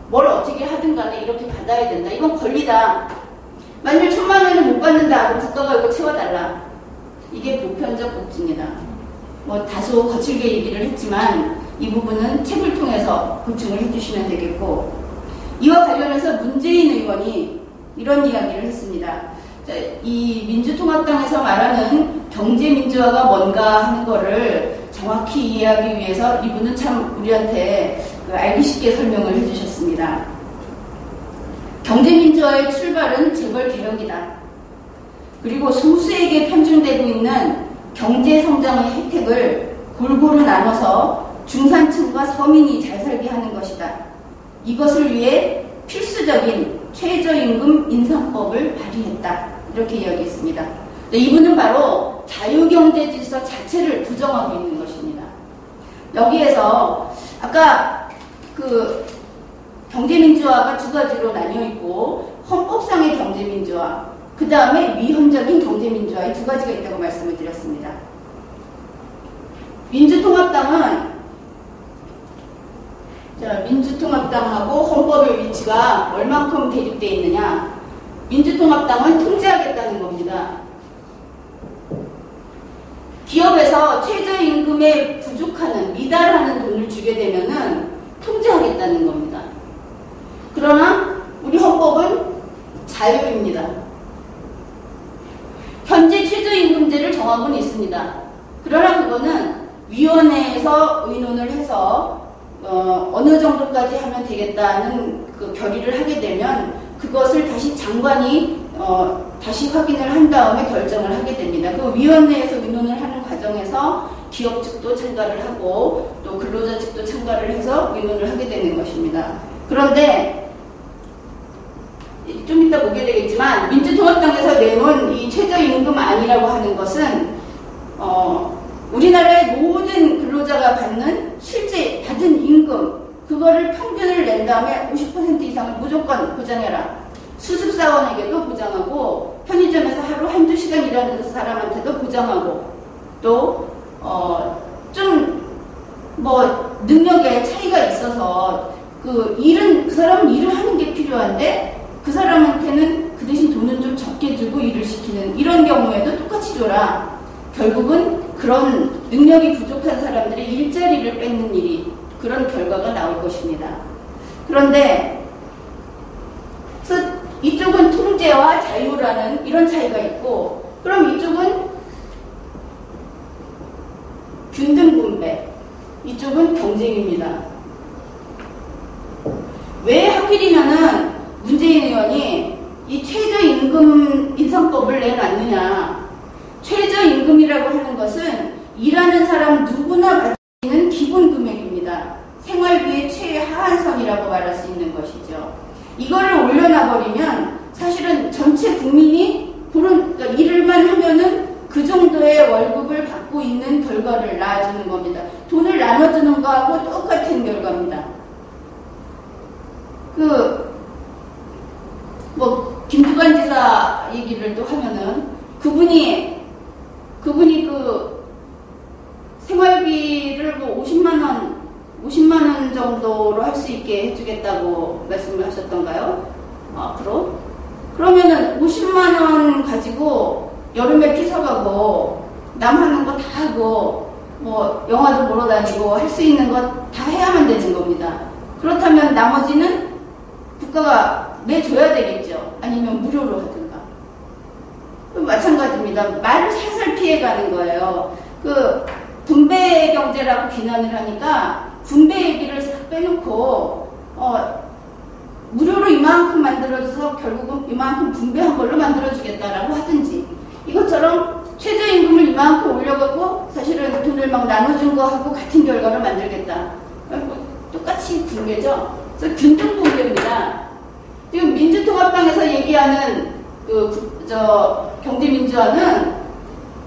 뭘 어떻게 하든 간에 이렇게 받아야 된다. 이건 권리다. 만약 1,000만 원을 못 받는다. 그럼 국가가 이거 채워달라. 이게 보편적 복지입니다. 다소 거칠게 얘기를 했지만 이 부분은 책을 통해서 보충을 해주시면 되겠고 이와 관련해서 문재인 의원이 이런 이야기를 했습니다. 자, 이 민주통합당에서 말하는 경제민주화가 뭔가 하는 거를 정확히 이해하기 위해서 이분은 참 우리한테 알기 쉽게 설명을 해주셨습니다. 경제민주화의 출발은 재벌개혁이다. 그리고 소수에게 편중되고 있는 경제성장의 혜택을 골고루 나눠서 중산층과 서민이 잘 살게 하는 것이다. 이것을 위해 필수적인 최저임금 인상법을 발의했다. 이렇게 이야기했습니다. 이분은 바로 자유경제 질서 자체를 부정하고 있는 것입니다. 여기에서 아까 그 경제민주화가 두 가지로 나뉘어 있고 헌법상의 경제민주화, 그 다음에 위헌적인 경제민주화 이 두 가지가 있다고 말씀을 드렸습니다. 민주통합당하고 헌법의 위치가 얼만큼 대립되어 있느냐. 민주통합당은 통제하겠다는 겁니다. 기업에서 최저임금에 부족하는, 미달하는 돈을 주게 되면은 통제하겠다는 겁니다. 그러나 우리 헌법은 자유입니다. 현재 최저임금제를 정하고는 있습니다. 그러나 그거는 위원회에서 의논을 해서 어느 정도까지 하면 되겠다는 그 결의를 하게 되면 그것을 다시 장관이 다시 확인을 한 다음에 결정을 하게 됩니다. 그 위원회에서 의논을 하는 과정에서 기업 측도 참가를 하고 또 근로자 측도 참가를 해서 의논을 하게 되는 것입니다. 그런데 좀 이따 보게 되겠지만 민주통합당에서 내놓은 이 최저임금안이라고 하는 것은 우리나라의 모든 근로자가 받는 실제 받은 임금 그거를 평균을 낸 다음에 50% 이상을 무조건 보장해라. 수습사원에게도 보장하고 편의점에서 하루 한두 시간 일하는 사람한테도 보장하고 또 좀 뭐 능력에 차이가 있어서 그 사람은 일을 하는 게 필요한데 그 사람한테는 그 대신 돈은 좀 적게 주고 일을 시키는 이런 경우에도 똑같이 줘라. 결국은 그런 능력이 부족한 사람들의 일자리를 뺏는 일이 그런 결과가 나올 것입니다. 그런데 그래서 이쪽은 통제와 자유라는 이런 차이가 있고 그럼 이쪽은 균등분배, 이쪽은 경쟁입니다. 왜 하필이면은 문재인 의원이 이 최저임금 인상법을 내놨느냐. 최저임금이라고 하는 것은 일하는 사람 누구나 받을 수 있는 기본금액입니다. 생활비의 최하한선이라고 말할 수 있는 것이죠. 이거를 올려놔버리면 사실은 전체 국민이 그러니까 일을만 하면은 그 정도의 월급을 받고 있는 결과를 낳아주는 겁니다. 돈을 나눠주는 거하고 똑같은 결과입니다. 김두관 지사 얘기를 또 하면은 그분이 생활비를 50만 원 정도로 할 수 있게 해주겠다고 말씀을 하셨던가요? 앞으로? 그러면은 50만 원 가지고 여름에 피서 가고 남 하는 거 다 하고 뭐 영화도 보러 다니고 할 수 있는 거 다 해야만 되는 겁니다. 그렇다면 나머지는 국가가 내줘야 되겠죠. 아니면 무료로 하든가. 마찬가지입니다. 말을 살살 피해가는 거예요. 분배 경제라고 비난을 하니까 분배 얘기를 싹 빼놓고 무료로 이만큼 만들어줘서 결국은 이만큼 분배한 걸로 만들어주겠다라고 하든지 이것처럼 최저임금을 이만큼 올려갖고 사실은 돈을 막 나눠준 거하고 같은 결과를 만들겠다. 똑같이 분배죠. 그래서 균등분배입니다. 지금 민주통합당에서 얘기하는 경제민주화는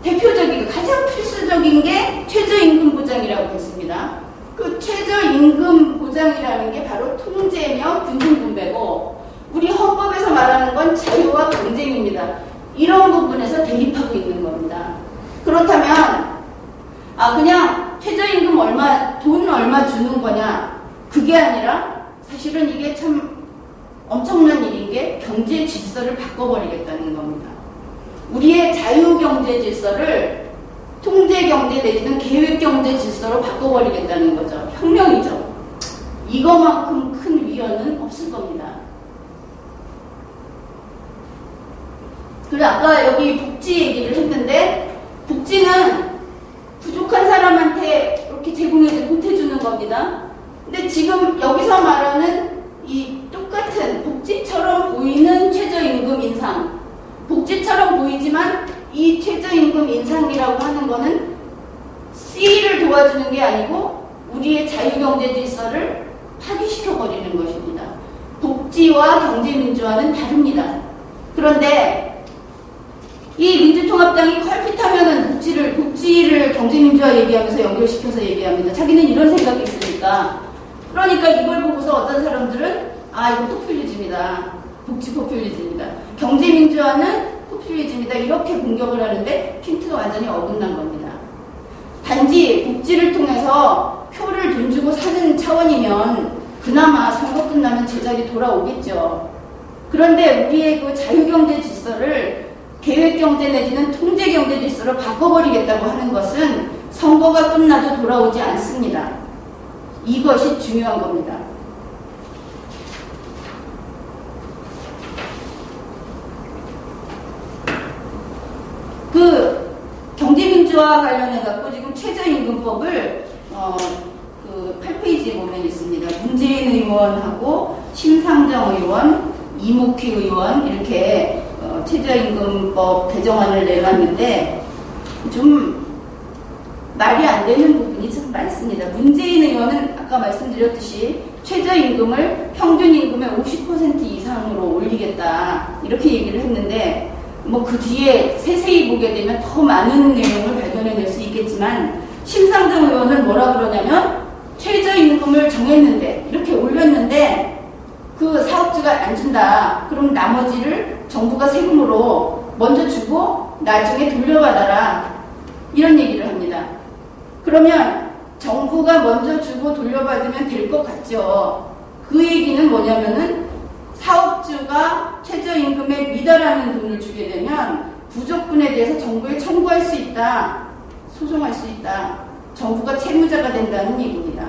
대표적인 가장 필수적인 게 최저임금 보장이라고 했습니다. 그 최저임금 보장이라는 게 바로 통제며 균등분배고 우리 헌법에서 말하는 건 자유와 경쟁입니다. 이런 부분에서 대립하고 있는 겁니다. 그렇다면 그냥 최저임금 돈 얼마 주는 거냐 그게 아니라 사실은 이게 참 엄청난 일인 게 경제 질서를 바꿔버리겠다는 겁니다. 우리의 자유경제 질서를 통제경제 내지는 계획경제 질서로 바꿔버리겠다는 거죠. 혁명이죠. 이거만큼 큰 위헌은 없을 겁니다. 그리고 아까 여기 복지 얘기를 했는데 복지는 부족한 사람한테 이렇게 보태주는 겁니다. 근데 지금 여기서 말하는 이 똑같은 복지처럼 보이는 최저임금 인상 복지처럼 보이지만 이 최저임금 인상이라고 하는 거는 C를 도와주는 게 아니고 우리의 자유경제 질서를 파괴시켜버리는 것입니다. 복지와 경제민주화는 다릅니다. 그런데 이 민주통합당이 컬핏하면은 복지를 경제민주화 얘기하면서 연결시켜서 얘기합니다. 자기는 이런 생각이 있으니까. 그러니까 이걸 보고서 어떤 사람들은 이거 포퓰리즘이다. 복지 포퓰리즘이다. 경제민주화는 포퓰리즘이다. 이렇게 공격을 하는데 핀트가 완전히 어긋난 겁니다. 단지 복지를 통해서 표를 돈 주고 사는 차원이면 그나마 선거 끝나면 제자리 돌아오겠죠. 그런데 우리의 그 자유경제 질서를 계획경제 내지는 통제경제 질서로 바꿔버리겠다고 하는 것은 선거가 끝나도 돌아오지 않습니다. 이것이 중요한 겁니다. 그 경제민주화 관련해갖고 지금 최저임금법을 그 8페이지에 보면 있습니다. 문재인 의원하고 심상정 의원, 이목희 의원 이렇게 최저임금법 개정안을 내놨는데 좀 말이 안 되는 부분이 참 많습니다. 문재인 의원은 아까 말씀드렸듯이 최저임금을 평균임금의 50% 이상으로 올리겠다 이렇게 얘기를 했는데 뭐 그 뒤에 세세히 보게 되면 더 많은 내용을 발견해낼 수 있겠지만 심상정 의원은 뭐라 그러냐면 최저임금을 정했는데 이렇게 올렸는데 그 사업주가 안 준다. 그럼 나머지를 정부가 세금으로 먼저 주고 나중에 돌려받아라. 이런 얘기를 합니다. 그러면 정부가 먼저 주고 돌려받으면 될 것 같죠. 그 얘기는 뭐냐면은 사업주가 최저임금에 미달하는 돈을 주게 되면 부족분에 대해서 정부에 청구할 수 있다. 소송할 수 있다. 정부가 채무자가 된다는 얘기입니다.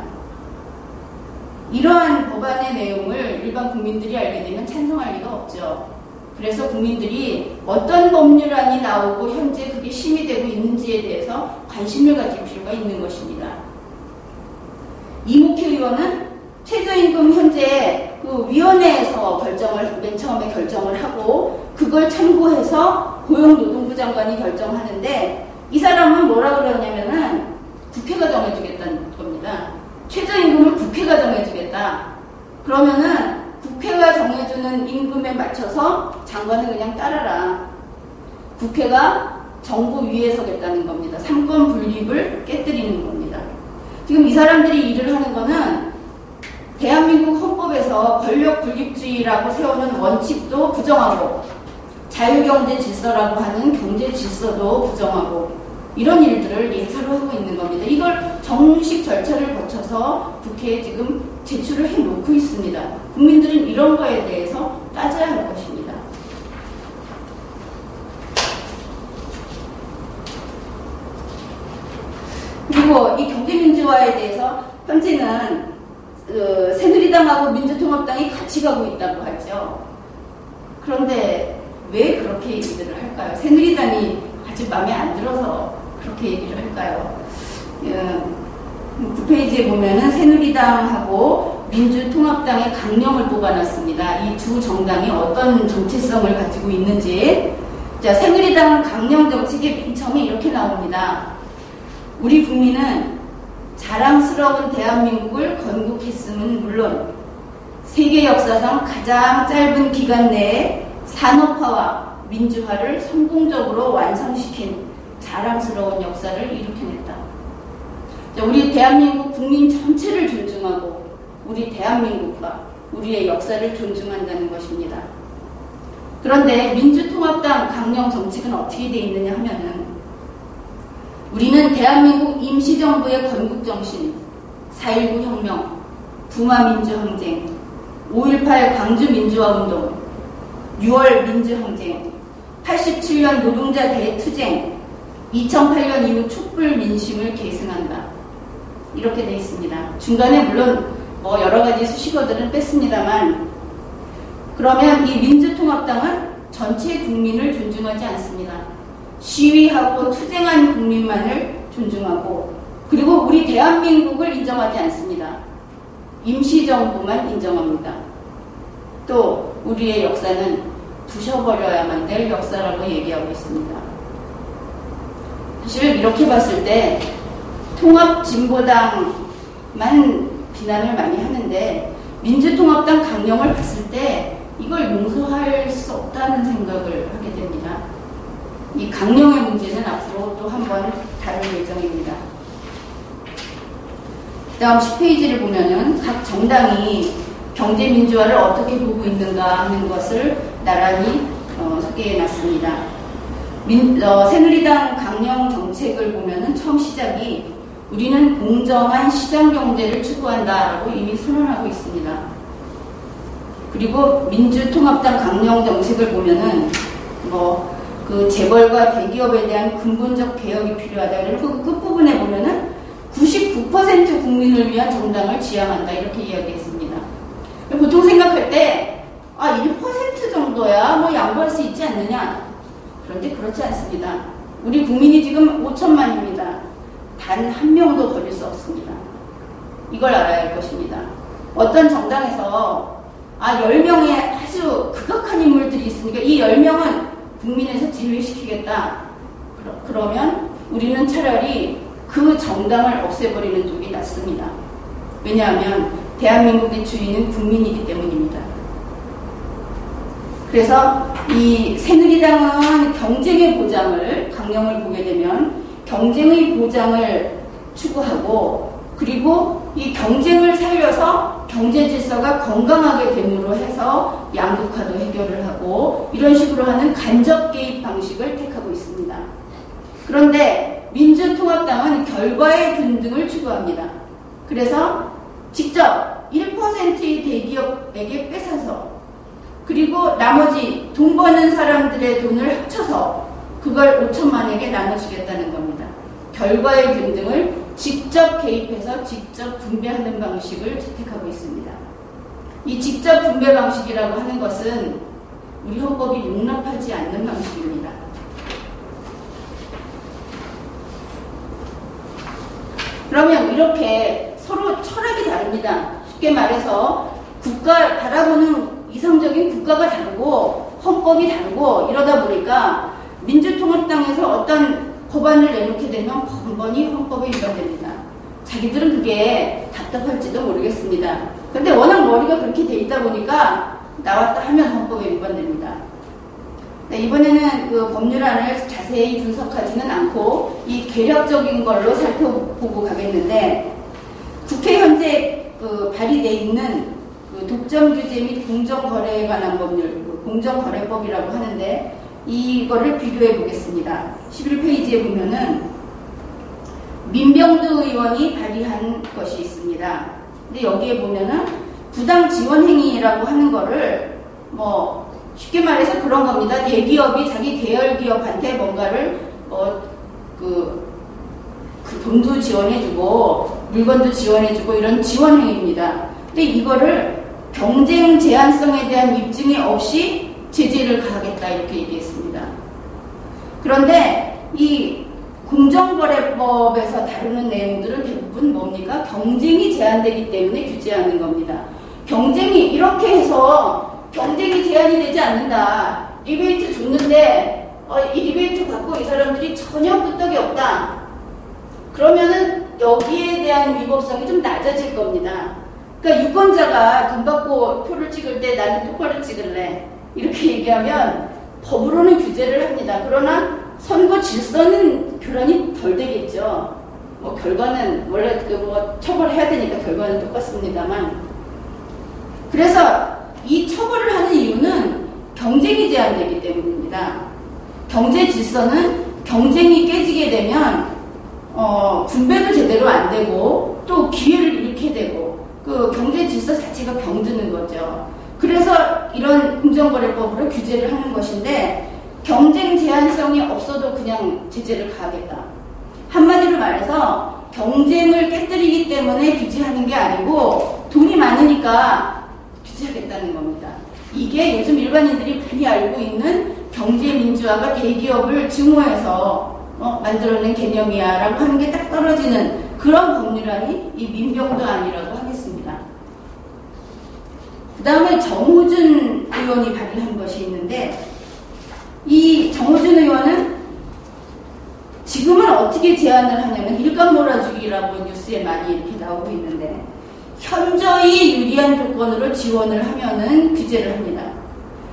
이러한 법안의 내용을 일반 국민들이 알게 되면 찬성할 리가 없죠. 그래서 국민들이 어떤 법률안이 나오고 현재 그게 심의되고 있는지에 대해서 관심을 가질 필요가 있는 것입니다. 이목희 의원은 최저임금 현재 그 위원회에서 맨 처음에 결정을 하고 그걸 참고해서 고용노동부 장관이 결정하는데 이 사람은 뭐라 그러냐면은 국회가 정해주겠다는 겁니다. 최저임금을 국회가 정해주겠다. 그러면은 국회가 정해주는 임금에 맞춰서 장관은 그냥 따라라. 국회가 정부 위에 서겠다는 겁니다. 삼권 분립을 깨뜨리는 겁니다. 지금 이 사람들이 일을 하는 거는 대한민국 헌법에서 권력 분립주의라고 세우는 원칙도 부정하고 자유경제 질서라고 하는 경제 질서도 부정하고 이런 일들을 예사로 하고 있는 겁니다. 이걸 정식 절차를 거쳐서 국회에 지금 제출을 해놓고 있습니다. 국민들은 이런 거에 대해서 따져야 할 것입니다. 그리고 이 경제민주화에 대해서 현재는 새누리당하고 민주통합당이 같이 가고 있다고 하죠. 그런데 왜 그렇게 얘기들을 할까요? 새누리당이 아주 마음에 안 들어서 그렇게 얘기를 할까요? 9페이지에 보면은 새누리당하고 민주통합당의 강령을 뽑아놨습니다. 이 두 정당이 어떤 정체성을 가지고 있는지. 자, 새누리당 강령 정책의 맨 처음에 이렇게 나옵니다. 우리 국민은 자랑스러운 대한민국을 건국했음은 물론 세계 역사상 가장 짧은 기간 내에 산업화와 민주화를 성공적으로 완성시킨 자랑스러운 역사를 일으켜냈다. 자, 우리 대한민국 국민 전체를 존중하고 우리 대한민국과 우리의 역사를 존중한다는 것입니다. 그런데 민주통합당 강령 정책은 어떻게 되어 있느냐 하면은 우리는 대한민국 임시정부의 건국정신, 4.19 혁명, 부마민주항쟁, 5.18 광주민주화운동, 6월 민주항쟁, 87년 노동자 대투쟁, 2008년 이후 촛불 민심을 계승한다. 이렇게 되어 있습니다. 중간에 물론 여러 가지 수식어들은 뺐습니다만 그러면 이 민주통합당은 전체 국민을 존중하지 않습니다. 시위하고 투쟁한 국민만을 존중하고 그리고 우리 대한민국을 인정하지 않습니다. 임시정부만 인정합니다. 또 우리의 역사는 부셔버려야만 될 역사라고 얘기하고 있습니다. 사실 이렇게 봤을 때 통합진보당만 비난을 많이 하는데 민주통합당 강령을 봤을 때 이걸 용서할 수 없다는 생각을 하게 됩니다. 이 강령의 문제는 앞으로 또 한번 다룰 예정입니다. 다음 10페이지를 보면은 각 정당이 경제민주화를 어떻게 보고 있는가 하는 것을 나란히 소개해놨습니다. 새누리당 강령 정책을 보면은 처음 시작이 우리는 공정한 시장경제를 추구한다라고 이미 선언하고 있습니다. 그리고 민주통합당 강령 정책을 보면은 그 재벌과 대기업에 대한 근본적 개혁이 필요하다. 그리고 그 끝부분에 보면은 99% 국민을 위한 정당을 지향한다. 이렇게 이야기했습니다. 보통 생각할 때, 1% 정도야 양보할 수 있지 않느냐. 그런데 그렇지 않습니다. 우리 국민이 지금 5천만입니다. 단 한 명도 버릴 수 없습니다. 이걸 알아야 할 것입니다. 어떤 정당에서 10명의 아주 극악한 인물들이 있으니까 이 10명은 국민에서 제외시키겠다. 그러면 우리는 차라리 그 정당을 없애버리는 쪽이 낫습니다. 왜냐하면 대한민국의 주인은 국민이기 때문입니다. 그래서 이 새누리당은 경쟁의 보장을, 강령을 보게 되면 경쟁의 보장을 추구하고, 그리고 이 경쟁을 살려서 경제 질서가 건강하게 됨으로 해서 양극화도 해결을 하고, 이런 식으로 하는 간접 개입 방식을 택하고 있습니다. 그런데 민주통합당은 결과의 균등을 추구합니다. 그래서 직접 1%의 대기업에게 뺏어서, 그리고 나머지 돈 버는 사람들의 돈을 합쳐서 그걸 5천만에게 나눠주겠다는 겁니다. 결과의 균등을 직접 개입해서 직접 분배하는 방식을 채택하고 있습니다. 이 직접 분배 방식이라고 하는 것은 우리 헌법이 용납하지 않는 방식입니다. 그러면 이렇게 서로 철학이 다릅니다. 쉽게 말해서 바라보는 이상적인 국가가 다르고 헌법이 다르고 이러다 보니까 민주통합당에서 어떤 법안을 내놓게 되면 번번이 헌법에 위반됩니다. 자기들은 그게 답답할지도 모르겠습니다. 그런데 워낙 머리가 그렇게 돼 있다 보니까 나왔다 하면 헌법에 위반됩니다. 네, 이번에는 그 법률안을 자세히 분석하지는 않고 이 개략적인 걸로 살펴보고 가겠는데, 국회 현재 발의되어 있는 독점 규제 및 공정거래에 관한 법률, 공정거래법이라고 하는데, 이거를 비교해 보겠습니다. 11페이지에 보면은 민병두 의원이 발의한 것이 있습니다. 근데 여기에 보면은 부당 지원 행위라고 하는 거를 쉽게 말해서 그런 겁니다. 대기업이 자기 계열 기업한테 뭔가를 돈도 지원해주고 물건도 지원해주고 이런 지원 행위입니다. 근데 이거를 경쟁 제한성에 대한 입증이 없이 제재를 가하겠다 이렇게 얘기했습니다. 그런데 이 공정거래법에서 다루는 내용들은 대부분 뭡니까? 경쟁이 제한되기 때문에 규제하는 겁니다. 경쟁이 이렇게 해서 경쟁이 제한이 되지 않는다. 리베이트 줬는데 이 리베이트 갖고 이 사람들이 전혀 끄떡이 없다. 그러면은 여기에 대한 위법성이 좀 낮아질 겁니다. 그러니까 유권자가 돈 받고 표를 찍을 때 나는 똑바로 찍을래. 이렇게 얘기하면 법으로는 규제를 합니다. 그러나 선거 질서는 교란이 덜 되겠죠. 결과는 원래 처벌해야 되니까 결과는 똑같습니다만. 그래서 이 처벌을 하는 이유는 경쟁이 제한되기 때문입니다. 경제 질서는 경쟁이 깨지게 되면 분배도 제대로 안 되고 또 기회를 잃게 되고 그 경제 질서 자체가 병드는 거죠. 그래서 이런 공정거래법으로 규제를 하는 것인데, 경쟁 제한성이 없어도 그냥 제재를 가하겠다. 한마디로 말해서 경쟁을 깨뜨리기 때문에 규제하는 게 아니고 돈이 많으니까 규제하겠다는 겁니다. 이게 요즘 일반인들이 많이 알고 있는 경제민주화가 대기업을 증오해서 만들어낸 개념이야 라고 하는 게 딱 떨어지는 그런 법률안이 이 민병도안이라고 하겠습니다. 그 다음에 정호준 의원이 발의한 것이 있는데, 이 정호준 의원은 지금은 어떻게 제안을 하냐면 일감 몰아주기라고 뉴스에 많이 이렇게 나오고 있는데, 현저히 유리한 조건으로 지원을 하면은 규제를 합니다.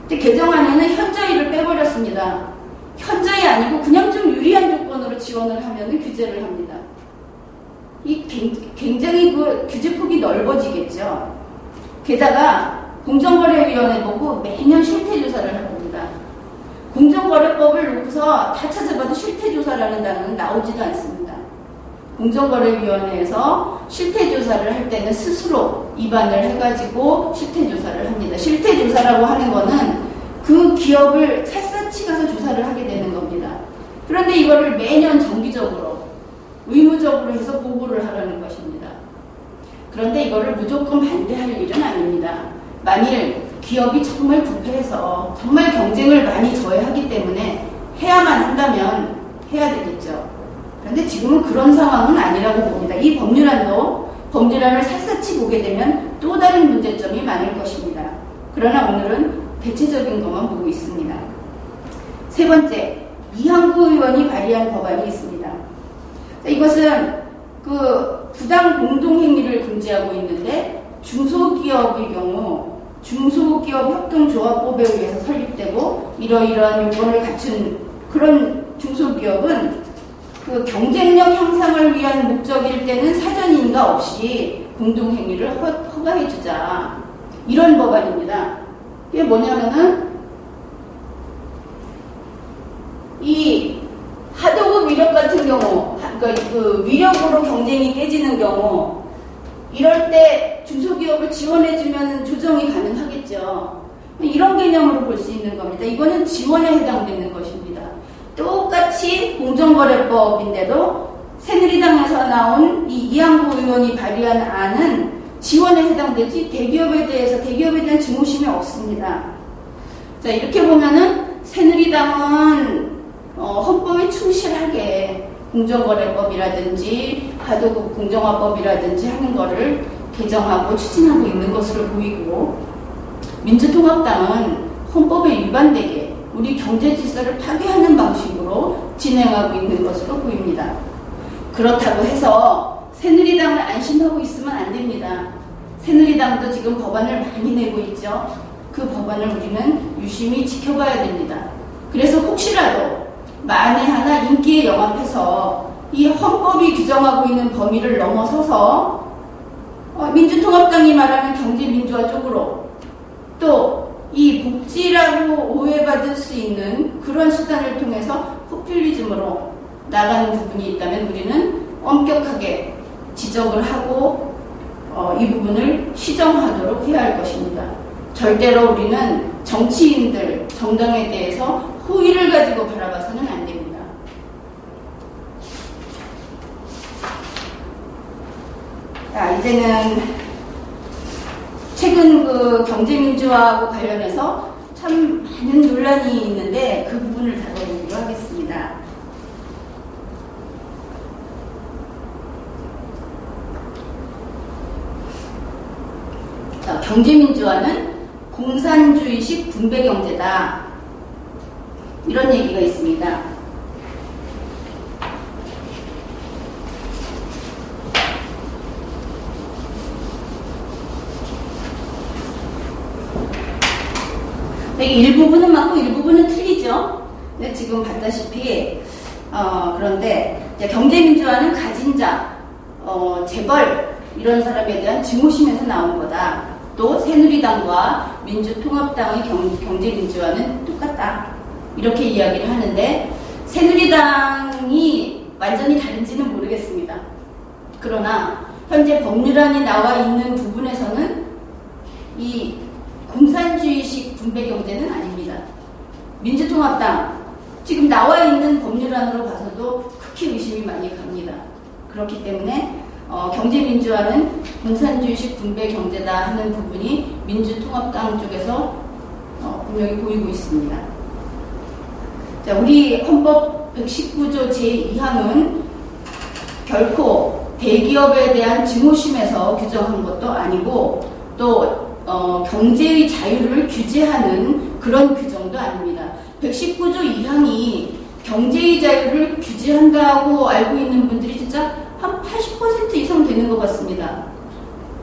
근데 개정안에는 현저히를 빼버렸습니다. 현저히 아니고 지원을 하면 규제를 합니다. 굉장히 그 규제폭이 넓어지겠죠. 게다가 공정거래위원회 보고 매년 실태조사를 합니다. 공정거래법을 놓고서 다 찾아봐도 실태조사라는 단어는 나오지도 않습니다. 공정거래위원회에서 실태조사를 할 때는 스스로 입안을 해가지고 실태조사를 합니다. 실태조사라고 하는 거는 그 기업을 샅샅이 가서 조사를 하게 되는 겁니다. 그런데 이거를 매년 정기적으로 의무적으로 해서 보고를 하라는 것입니다. 그런데 이거를 무조건 반대할 일은 아닙니다. 만일 기업이 정말 부패해서 정말 경쟁을 많이 저해하기 때문에 해야만 한다면 해야 되겠죠. 그런데 지금은 그런 상황은 아니라고 봅니다. 이 법률안을 샅샅이 보게 되면 또 다른 문제점이 많을 것입니다. 그러나 오늘은 대체적인 것만 보고 있습니다. 세 번째, 이항구 의원이 발의한 법안이 있습니다. 이것은 그 부당 공동행위를 금지하고 있는데 중소기업의 경우 중소기업협동조합법에 의해서 설립되고 이러이러한 요건을 갖춘 그런 중소기업은 그 경쟁력 향상을 위한 목적일 때는 사전 인가 없이 공동행위를 허가해주자. 이런 법안입니다. 이게 뭐냐면은 이 하도급 위력 같은 경우, 그러니까 그 위력으로 경쟁이 깨지는 경우, 이럴 때 중소기업을 지원해주면 조정이 가능하겠죠. 이런 개념으로 볼 수 있는 겁니다. 이거는 지원에 해당되는 것입니다. 똑같이 공정거래법인데도 새누리당에서 나온 이 이항구 의원이 발의한 안은 지원에 해당되지 대기업에 대한 증오심이 없습니다. 자, 이렇게 보면은 새누리당은 헌법에 충실하게 공정거래법이라든지 하도급 공정화법이라든지 하는 거를 개정하고 추진하고 있는 것으로 보이고, 민주통합당은 헌법에 위반되게 우리 경제 질서를 파괴하는 방식으로 진행하고 있는 것으로 보입니다. 그렇다고 해서 새누리당을 안심하고 있으면 안 됩니다. 새누리당도 지금 법안을 많이 내고 있죠. 그 법안을 우리는 유심히 지켜봐야 됩니다. 그래서 혹시라도 만에 하나 인기에 영합해서 이 헌법이 규정하고 있는 범위를 넘어서서 민주통합당이 말하는 경제민주화 쪽으로 또 이 복지라고 오해받을 수 있는 그런 수단을 통해서 포퓰리즘으로 나가는 부분이 있다면 우리는 엄격하게 지적을 하고 이 부분을 시정하도록 해야 할 것입니다. 절대로 우리는 정치인들, 정당에 대해서 호의를 가지고 바라봐서는 안 됩니다. 자, 이제는 최근 그 경제민주화하고 관련해서 참 많은 논란이 있는데 그 부분을 다뤄보기로 하겠습니다. 자, 경제민주화는 공산주의식 분배경제다. 이런 얘기가 있습니다. 일부분은 맞고 일부분은 틀리죠. 근데 지금 봤다시피 그런데 이제 경제민주화는 가진 자, 재벌 이런 사람에 대한 증오심에서 나온 거다. 또 새누리당과 민주통합당의 경제민주화는 똑같다. 이렇게 이야기를 하는데 새누리당이 완전히 다른지는 모르겠습니다. 그러나 현재 법률안이 나와 있는 부분에서는 이 공산주의식 분배경제는 아닙니다. 민주통합당 지금 나와 있는 법률안으로 봐서도 극히 의심이 많이 갑니다. 그렇기 때문에 경제민주화는 공산주의식 분배경제다 하는 부분이 민주통합당 쪽에서 분명히 보이고 있습니다. 자, 우리 헌법 119조 제2항은 결코 대기업에 대한 증오심에서 규정한 것도 아니고 또 경제의 자유를 규제하는 그런 규정도 아닙니다. 119조 2항이 경제의 자유를 규제한다고 알고 있는 분들이 진짜 한 80% 이상 되는 것 같습니다.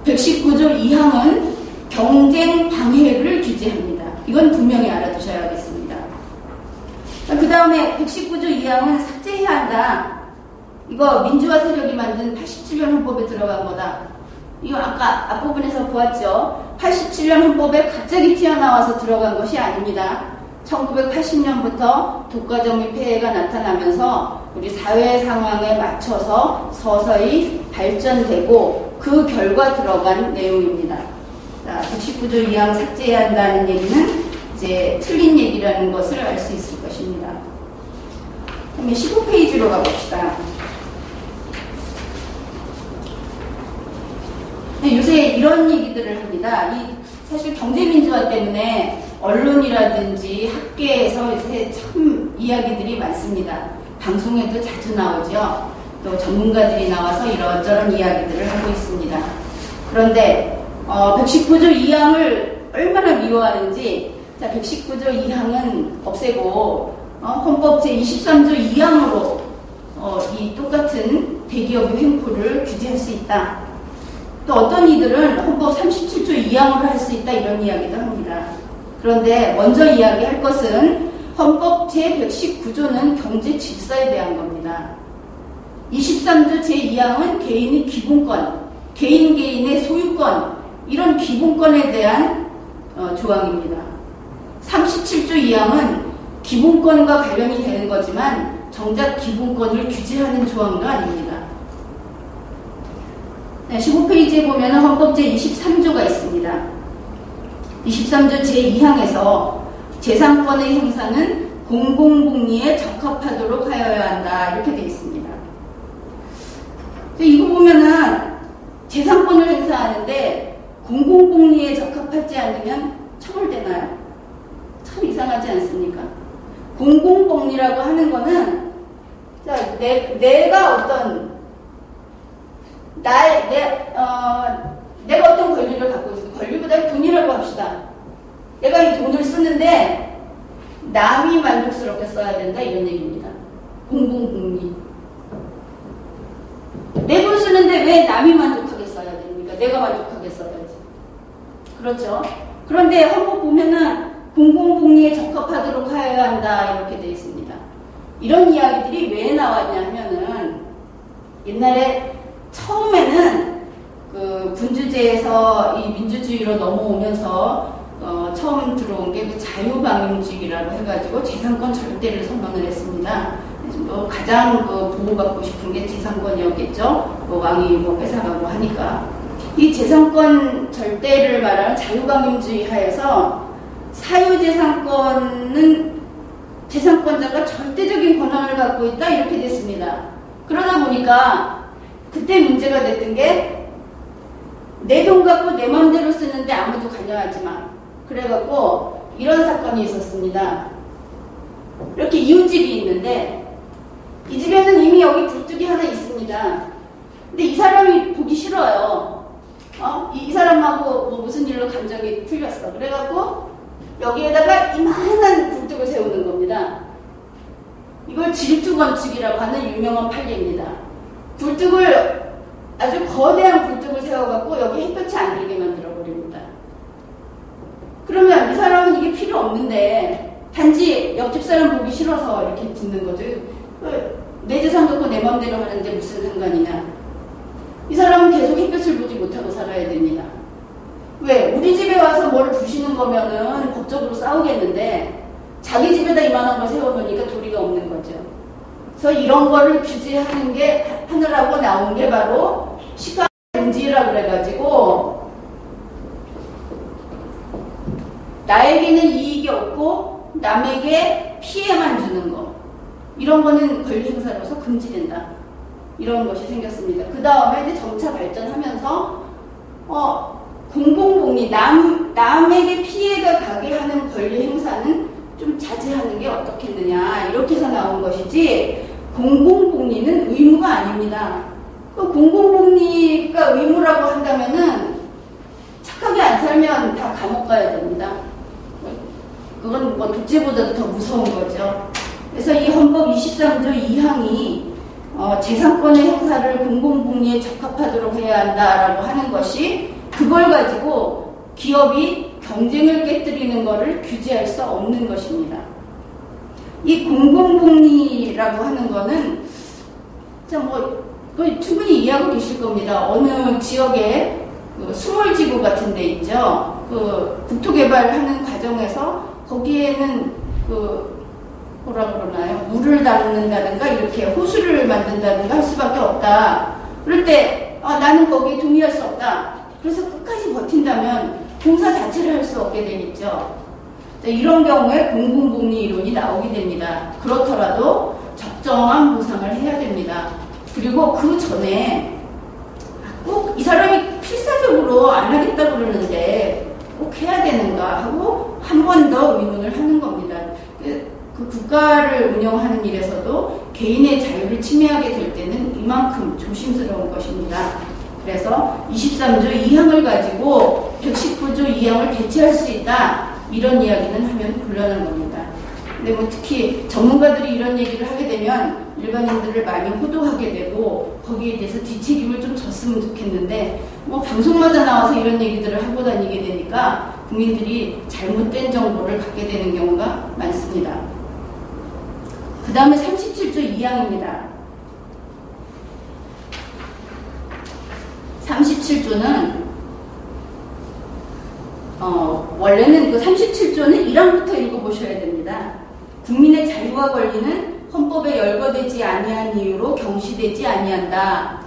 119조 2항은 경쟁 방해를 규제합니다. 이건 분명히 알아두셔야겠습니다. 그 다음에 119조 2항은 삭제해야 삭제해야 한다. 이거 민주화 세력이 만든 87년 헌법에 들어간 거다. 이거 아까 앞부분에서 보았죠. 87년 헌법에 갑자기 튀어나와서 들어간 것이 아닙니다. 1980년부터 독과점 폐해가 나타나면서 우리 사회 상황에 맞춰서 서서히 발전되고 그 결과 들어간 내용입니다. 자, 119조 2항 삭제해야 한다는 얘기는 이제 틀린 얘기라는 것을 알 수 있을 것입니다. 그러면 15페이지로 가봅시다. 요새 이런 얘기들을 합니다. 사실 경제민주화 때문에 언론이라든지 학계에서 요새 참 이야기들이 많습니다. 방송에도 자주 나오죠. 또 전문가들이 나와서 이런저런 이야기들을 하고 있습니다. 그런데 119조 2항을 얼마나 미워하는지, 자, 119조 2항은 없애고 헌법 제23조 2항으로 이 똑같은 대기업의 횡포를 규제할 수 있다. 또 어떤 이들은 헌법 37조 2항으로 할 수 있다 이런 이야기도 합니다. 그런데 먼저 이야기할 것은 헌법 제119조는 경제 질서에 대한 겁니다. 23조 제2항은 개인의 기본권, 개인의 소유권, 이런 기본권에 대한 조항입니다. 37조 2항은 기본권과 관련이 되는 거지만 정작 기본권을 규제하는 조항도 아닙니다. 15페이지에 보면 헌법 제23조가 있습니다. 23조 제2항에서 재산권의 행사는 공공복리에 적합하도록 하여야 한다 이렇게 되어 있습니다. 이거 보면은 재산권을 행사하는데 공공복리에 적합하지 않으면 처벌되나요? 참 이상하지 않습니까? 공공복리라고 하는 거는 내가 어떤 내가 어떤 권리를 갖고 있습니다. 권리보다 돈이라고 합시다. 내가 이 돈을 쓰는데 남이 만족스럽게 써야 된다 이런 얘기입니다. 공공복리. 내 돈 쓰는데 왜 남이 만족하게 써야 됩니까? 내가 만족하게 써야지. 그렇죠? 그런데 헌법 보면은 공공복리에 적합하도록 하여야 한다 이렇게 되어 있습니다. 이런 이야기들이 왜 나왔냐 하면은 옛날에 처음에는 그 군주제에서 이 민주주의로 넘어오면서 처음 들어온 게 그 자유방임주의라고 해가지고 재산권 절대를 선언을 했습니다. 그래서 가장 보호받고 싶은 게 재산권이었겠죠. 왕이 뺏어가고 하니까. 이 재산권 절대를 말하는 자유방임주의 하에서 사유재산권은 재산권자가 절대적인 권한을 갖고 있다 이렇게 됐습니다. 그러다 보니까 그때 문제가 됐던 게 내 돈 갖고 내 마음대로 쓰는데 아무도 관여하지 마. 그래갖고 이런 사건이 있었습니다. 이렇게 이웃집이 있는데 이 집에는 이미 여기 굴뚝이 하나 있습니다. 근데 이 사람이 보기 싫어요. 이 사람하고 무슨 일로 감정이 틀렸어. 그래갖고 여기에다가 이만한 굴뚝을 세우는 겁니다. 이걸 질투건축이라고 하는 유명한 판례입니다. 굴뚝을 아주 거대한 굴뚝을 세워갖고 여기 햇볕이 안 들게 만들어버립니다. 그러면 이 사람은 이게 필요 없는데 단지 옆집 사람 보기 싫어서 이렇게 짓는 거죠. 내 재산 갖고 내 마음대로 하는데 무슨 상관이냐. 이 사람은 계속 햇볕을 보지 못하고 살아야 됩니다. 왜? 우리 집에 와서 뭘 부시는 거면은 법적으로 싸우겠는데 자기 집에다 이만한 걸 세워놓으니까 도리가 없는 거죠. 그래서 이런 거를 하느라고 나온 게 바로 시가금지라고 그래가지고 나에게는 이익이 없고 남에게 피해만 주는 거. 이런 거는 권리 행사로서 금지된다. 이런 것이 생겼습니다. 그 다음에 이제 점차 발전하면서 공공복리, 남에게 피해가 가게 하는 권리 행사는 좀 자제하는 게 어떻겠느냐 이렇게 해서 나온 것이지 공공복리는 의무가 아닙니다. 공공복리가 의무라고 한다면은 착하게 안 살면 다 감옥 가야 됩니다. 그건 독재보다도 더 무서운 거죠. 그래서 이 헌법 23조 2항이 재산권의 행사를 공공복리에 적합하도록 해야 한다라고 하는 것이 그걸 가지고 기업이 경쟁을 깨뜨리는 것을 규제할 수 없는 것입니다. 이 공공복리라고 하는 거는 충분히 이해하고 계실 겁니다. 어느 지역에 그 수몰지구 같은 데 있죠. 그 국토개발하는 과정에서 거기에는 뭐라 그러나요? 물을 담는다든가 이렇게 호수를 만든다든가 할 수밖에 없다. 그럴 때 나는 거기에 동의할 수 없다. 그래서 끝까지 버틴다면 공사 자체를 할 수 없게 되겠죠. 이런 경우에 공공복리 이론이 나오게 됩니다. 그렇더라도 적정한 보상을 해야 됩니다. 그리고 그 전에 꼭 이 사람이 필사적으로 안 하겠다 그러는데 꼭 해야 되는가 하고 한 번 더 의논을 하는 겁니다. 그 국가를 운영하는 일에서도 개인의 자유를 침해하게 될 때는 이만큼 조심스러운 것입니다. 그래서 23조 2항을 가지고 119조 2항을 대체할 수 있다. 이런 이야기는 하면 곤란한 겁니다. 근데 특히 전문가들이 이런 얘기를 하게 되면 일반인들을 많이 호도하게 되고 거기에 대해서 뒷책임을 좀 졌으면 좋겠는데 방송마다 나와서 이런 얘기들을 하고 다니게 되니까 국민들이 잘못된 정보를 갖게 되는 경우가 많습니다. 그 다음에 37조 2항입니다. 37조는 원래는 그 37조는 1항부터 읽어보셔야 됩니다. 국민의 자유와 권리는 헌법에 열거되지 아니한 이유로 경시되지 아니한다.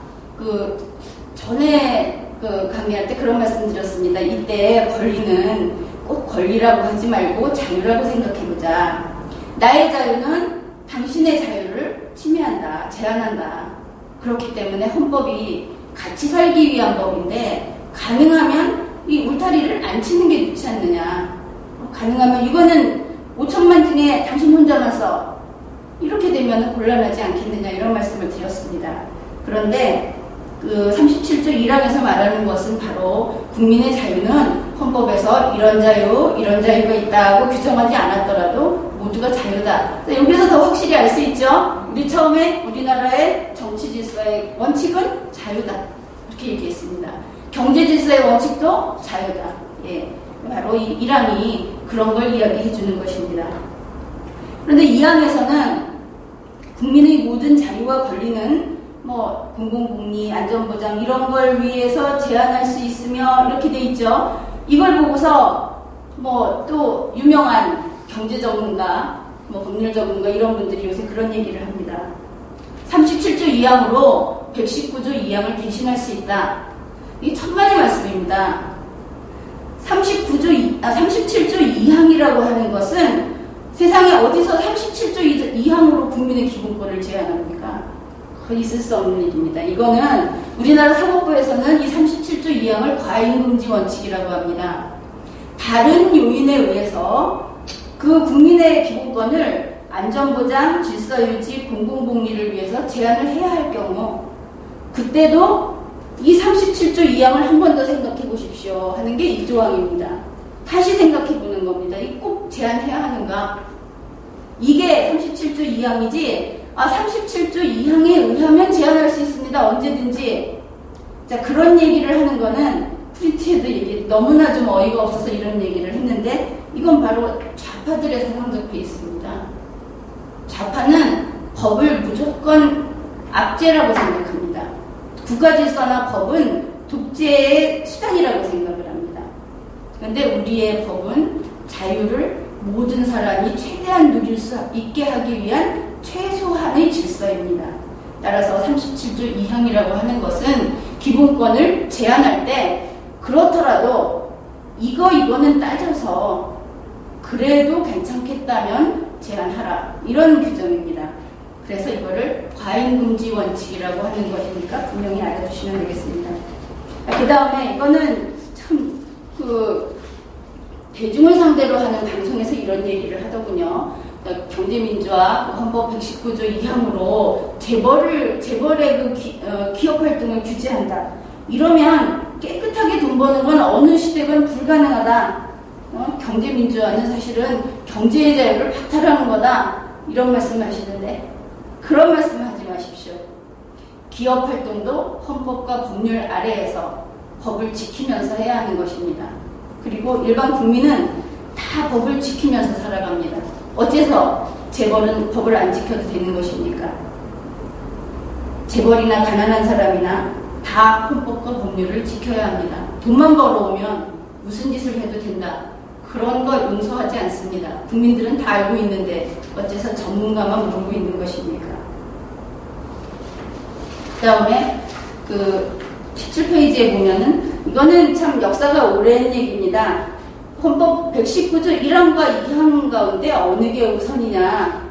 전에 강의할 때 그런 말씀 드렸습니다. 이때 권리는 꼭 권리라고 하지 말고 자유라고 생각해보자. 나의 자유는 당신의 자유를 침해한다, 제한한다. 그렇기 때문에 헌법이 같이 살기 위한 법인데 가능하면 이 울타리를 안 치는 게 좋지 않느냐. 가능하면 이거는 5천만 중에 당신 혼자만 써. 이렇게 되면 곤란하지 않겠느냐 이런 말씀을 드렸습니다. 그런데 그 37조 1항에서 말하는 것은 바로 국민의 자유는 헌법에서 이런 자유가 있다고 규정하지 않았더라도 모두가 자유다. 여기서 더 확실히 알 수 있죠. 우리 처음에 우리나라의 정치 질서의 원칙은 자유다. 이렇게 얘기했습니다. 경제 질서의 원칙도 자유다. 예, 바로 이 1항이 그런 걸 이야기해 주는 것입니다. 그런데 2항에서는 국민의 모든 자유와 권리는 공공복리, 안전보장 이런 걸 위해서 제한할 수 있으며 이렇게 돼 있죠. 이걸 보고서 또 유명한 경제 전문가, 법률 전문가 이런 분들이 요새 그런 얘기를 합니다. 37조 2항으로 119조 2항을 대신할 수 있다. 이게 천만의 말씀입니다. 37조 2항이라고 하는 것은 세상에 어디서 37조 2항으로 국민의 기본권을 제한합니까? 거의 있을 수 없는 일입니다. 이거는 우리나라 사법부에서는 이 37조 2항을 과잉금지 원칙이라고 합니다. 다른 요인에 의해서 그 국민의 기본권을 안전보장, 질서유지, 공공복리를 위해서 제한을 해야 할 경우 그때도 이 37조 2항을 한 번 더 생각해 보십시오 하는 게 이 조항입니다. 다시 생각해 보는 겁니다. 이 꼭 제한해야 하는가? 이게 37조 2항이지 37조 2항에 의하면 제한할 수 있습니다. 언제든지. 자, 그런 얘기를 하는 거는 프린트에도 얘기 너무나 좀 어이가 없어서 이런 얘기를 했는데 이건 바로 좌파들의 사상적 베이스입니다. 좌파는 법을 무조건 압제라고 생각합니다. 국가질서나 법은 독재의 수단이라고 생각을 합니다. 그런데 우리의 법은 자유를 모든 사람이 최대한 누릴 수 있게 하기 위한 최소한의 질서입니다. 따라서 37조 2항이라고 하는 것은 기본권을 제한할 때 그렇더라도 이거는 따져서 그래도 괜찮겠다면 제한하라. 이런 규정입니다. 그래서 이거를 과잉금지 원칙이라고 하는 것이니까 분명히 알아두시면 되겠습니다. 그 다음에 이거는 참 대중을 상대로 하는 방송에서 이런 얘기를 하더군요. 경제민주화 헌법 119조 2항으로 재벌의 기업 활동을 규제한다. 이러면 깨끗하게 돈 버는 건 어느 시대건 불가능하다. 경제민주화는 사실은 경제의 자유를 박탈하는 거다. 이런 말씀 하시는데 그런 말씀 하지 마십시오. 기업 활동도 헌법과 법률 아래에서 법을 지키면서 해야 하는 것입니다. 그리고 일반 국민은 다 법을 지키면서 살아갑니다. 어째서 재벌은 법을 안 지켜도 되는 것입니까? 재벌이나 가난한 사람이나 다 헌법과 법률을 지켜야 합니다. 돈만 벌어오면 무슨 짓을 해도 된다. 그런 거 용서하지 않습니다. 국민들은 다 알고 있는데 어째서 전문가만 모르고 있는 것입니까? 그 다음에 그 17페이지에 보면은 이거는 참 역사가 오랜 얘기입니다. 헌법 119조 1항과 2항 가운데 어느 게 우선이냐.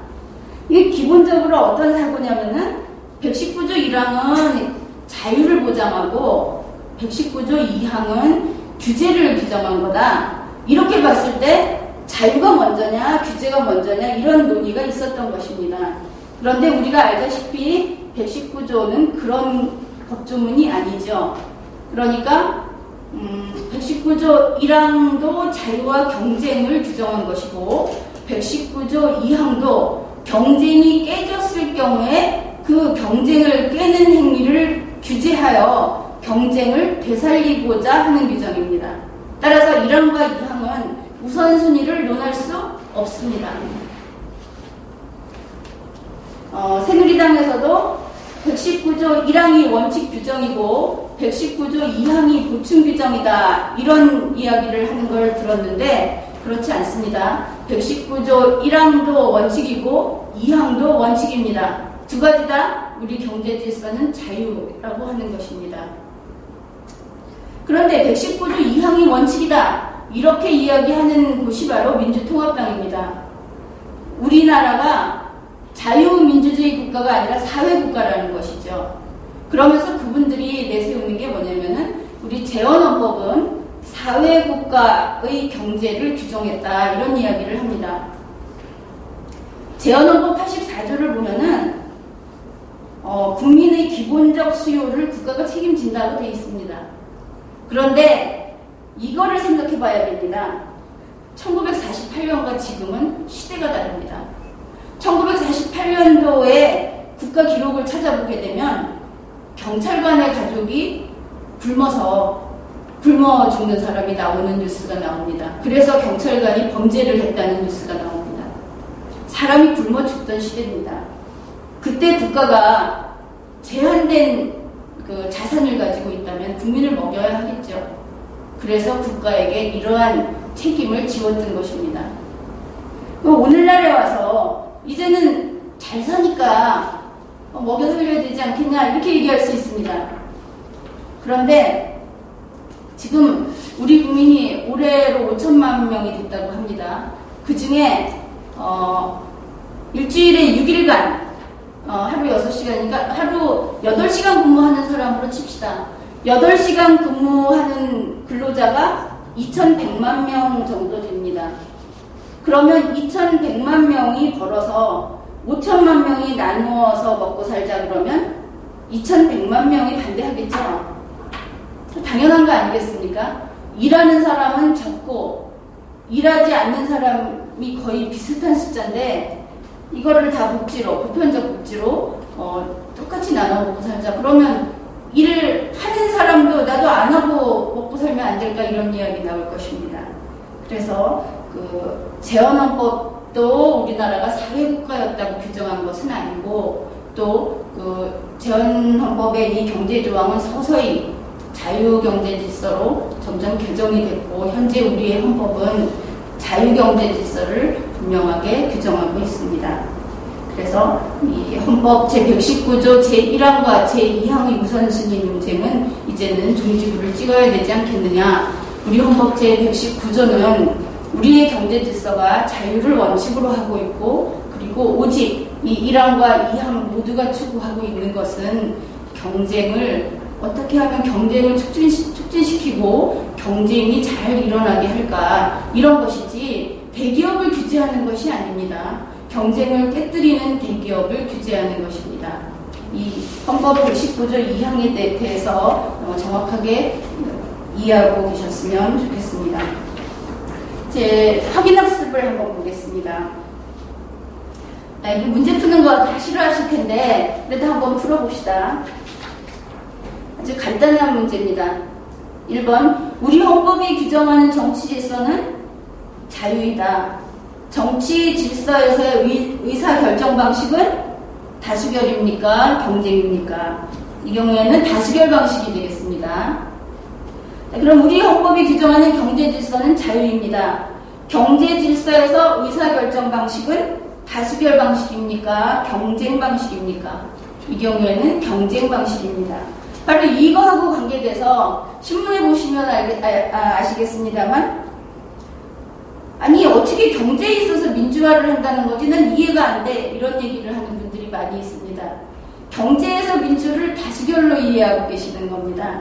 이게 기본적으로 어떤 사고냐면은 119조 1항은 자유를 보장하고 119조 2항은 규제를 규정한 거다. 이렇게 봤을 때 자유가 먼저냐 규제가 먼저냐 이런 논의가 있었던 것입니다. 그런데 우리가 알다시피 119조는 그런 법조문이 아니죠. 그러니까 119조 1항도 자유와 경쟁을 규정한 것이고 119조 2항도 경쟁이 깨졌을 경우에 그 경쟁을 깨는 행위를 규제하여 경쟁을 되살리고자 하는 규정입니다. 따라서 1항과 2항은 우선순위를 논할 수 없습니다. 새누리당에서도 119조 1항이 원칙 규정이고 119조 2항이 보충 규정이다 이런 이야기를 하는 걸 들었는데 그렇지 않습니다. 119조 1항도 원칙이고 2항도 원칙입니다. 두 가지 다 우리 경제 질서는 자유라고 하는 것입니다. 그런데 119조 2항이 원칙이다 이렇게 이야기하는 곳이 바로 민주통합당입니다. 우리나라가 자유민주주의 국가가 아니라 사회국가라는 것이죠. 그러면서 그분들이 내세우는 게 뭐냐면은 우리 재헌헌법은 사회국가의 경제를 규정했다 이런 이야기를 합니다. 재헌헌법 84조를 보면은 국민의 기본적 수요를 국가가 책임진다고 되어 있습니다. 그런데 이거를 생각해 봐야 됩니다. 1948년과 지금은 시대가 다릅니다. 1948년도에 국가 기록을 찾아보게 되면 경찰관의 가족이 굶어 죽는 사람이 나오는 뉴스가 나옵니다. 그래서 경찰관이 범죄를 했다는 뉴스가 나옵니다. 사람이 굶어 죽던 시대입니다. 그때 국가가 제한된 그 자산을 가지고 있다면 국민을 먹여야 하겠죠. 그래서 국가에게 이러한 책임을 지웠던 것입니다. 오늘날에 와서 이제는 잘 사니까 먹여 살려야 되지 않겠냐 이렇게 얘기할 수 있습니다. 그런데 지금 우리 국민이 올해로 5천만 명이 됐다고 합니다. 그 중에 일주일에 6일간 하루 6시간이니까 하루 8시간 근무하는 사람으로 칩시다. 8시간 근무하는 근로자가 2,100만 명 정도 됩니다. 그러면 2,100만 명이 벌어서 5천만 명이 나누어서 먹고 살자 그러면 2,100만 명이 반대하겠죠. 당연한 거 아니겠습니까? 일하는 사람은 적고 일하지 않는 사람이 거의 비슷한 숫자인데 이거를 다 복지로, 보편적 복지로 똑같이 나눠 먹고 살자. 그러면 일을 하는 사람도 나도 안 하고 먹고 살면 안 될까 이런 이야기 나올 것입니다. 그래서 그 재헌헌법도 우리나라가 사회국가였다고 규정한 것은 아니고 또 그 재헌헌법의 이 경제조항은 서서히 자유경제질서로 점점 개정이 됐고 현재 우리의 헌법은 자유경제질서를 분명하게 규정하고 있습니다. 그래서 이 헌법 제119조 제1항과 제2항의 우선순위 논쟁은 이제는 종지부를 찍어야 되지 않겠느냐. 우리 헌법 제119조는 우리의 경제질서가 자유를 원칙으로 하고 있고 그리고 오직 이 1항과 2항 모두가 추구하고 있는 것은 경쟁을 어떻게 하면 경쟁을 촉진시키고 경쟁이 잘 일어나게 할까 이런 것이지 대기업을 규제하는 것이 아닙니다. 경쟁을 깨뜨리는 대기업을 규제하는 것입니다. 이 헌법 119조 2항에 대해서 정확하게 이해하고 계셨으면 좋겠습니다. 이제 확인학습을 한번 보겠습니다. 이게 문제 푸는 거 다 싫어하실 텐데 그래도 한번 풀어봅시다. 아주 간단한 문제입니다. 1번 우리 헌법이 규정하는 정치 질서는 자유이다. 정치 질서에서의 의사 결정 방식은 다수결입니까? 경쟁입니까? 이 경우에는 다수결 방식이 되겠습니다. 그럼 우리 헌법이 규정하는 경제 질서는 자유입니다. 경제 질서에서 의사 결정 방식은 다수결 방식입니까? 경쟁 방식입니까? 이 경우에는 경쟁 방식입니다. 바로 이거하고 관계돼서 신문에 보시면 아시겠습니다만, 아니 어떻게 경제에 있어서 민주화를 한다는 거지? 난 이해가 안 돼. 이런 얘기를 하는 분들이 많이 있습니다. 경제에서 민주를 다수결로 이해하고 계시는 겁니다.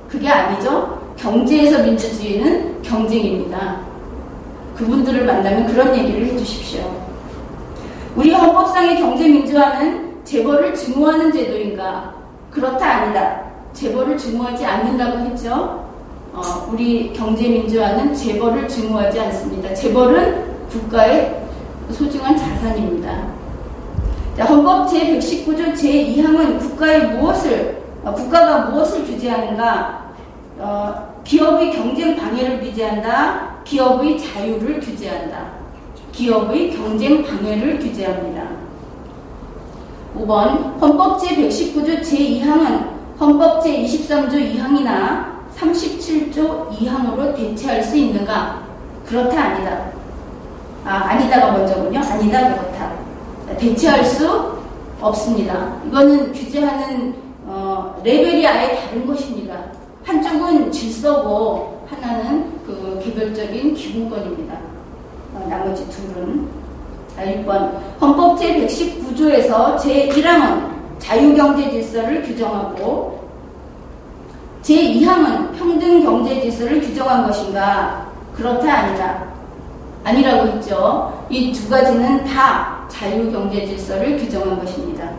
그게 아니죠. 경제에서 민주주의는 경쟁입니다. 그분들을 만나면 그런 얘기를 해주십시오. 우리 헌법상의 경제민주화는 재벌을 증오하는 제도인가? 그렇다 아니다. 재벌을 증오하지 않는다고 했죠. 우리 경제민주화는 재벌을 증오하지 않습니다. 재벌은 국가의 소중한 자산입니다. 자, 헌법 제119조 제2항은 국가가 무엇을 규제하는가? 기업의 경쟁 방해를 규제한다. 기업의 자유를 규제한다. 기업의 경쟁 방해를 규제합니다. 5번 헌법 제119조 제2항은 헌법 제23조 2항이나 37조 2항으로 대체할 수 있는가? 그렇다 아니다. 아니다가 먼저군요. 아니다 그렇다. 대체할 수 없습니다. 이거는 규제하는 레벨이 아예 다른 것입니다. 한쪽은 질서고 하나는 그 개별적인 기본권입니다. 나머지 둘은. 6번 헌법 제119조에서 제1항은 자유경제 질서를 규정하고 제2항은 평등 경제 질서를 규정한 것인가? 그렇다 아니다. 아니라고 했죠. 이 두 가지는 다 자유경제 질서를 규정한 것입니다.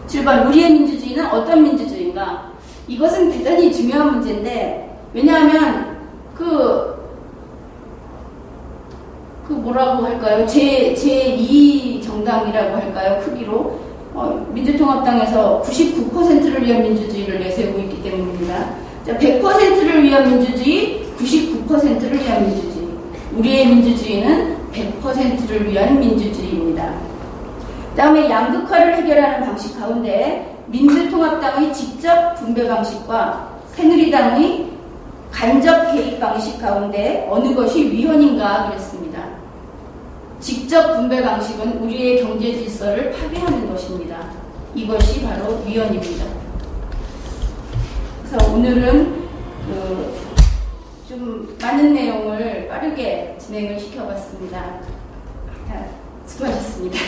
7번 우리의 민주주의는 어떤 민주주의인가? 이것은 대단히 중요한 문제인데, 왜냐하면 뭐라고 할까요? 제2 정당이라고 할까요? 크기로 민주통합당에서 99%를 위한 민주주의를 내세우고 있기 때문입니다. 자, 100%를 위한 민주주의, 99%를 위한 민주주의. 우리의 민주주의는 100%를 위한 민주주의입니다. 다음에 양극화를 해결하는 방식 가운데 민주통합당의 직접 분배 방식과 새누리당의 간접 개입 방식 가운데 어느 것이 위헌인가 그랬습니다. 직접 분배 방식은 우리의 경제 질서를 파괴하는 것입니다. 이것이 바로 위헌입니다. 그래서 오늘은 좀 많은 내용을 빠르게 진행을 시켜봤습니다. 수고하셨습니다.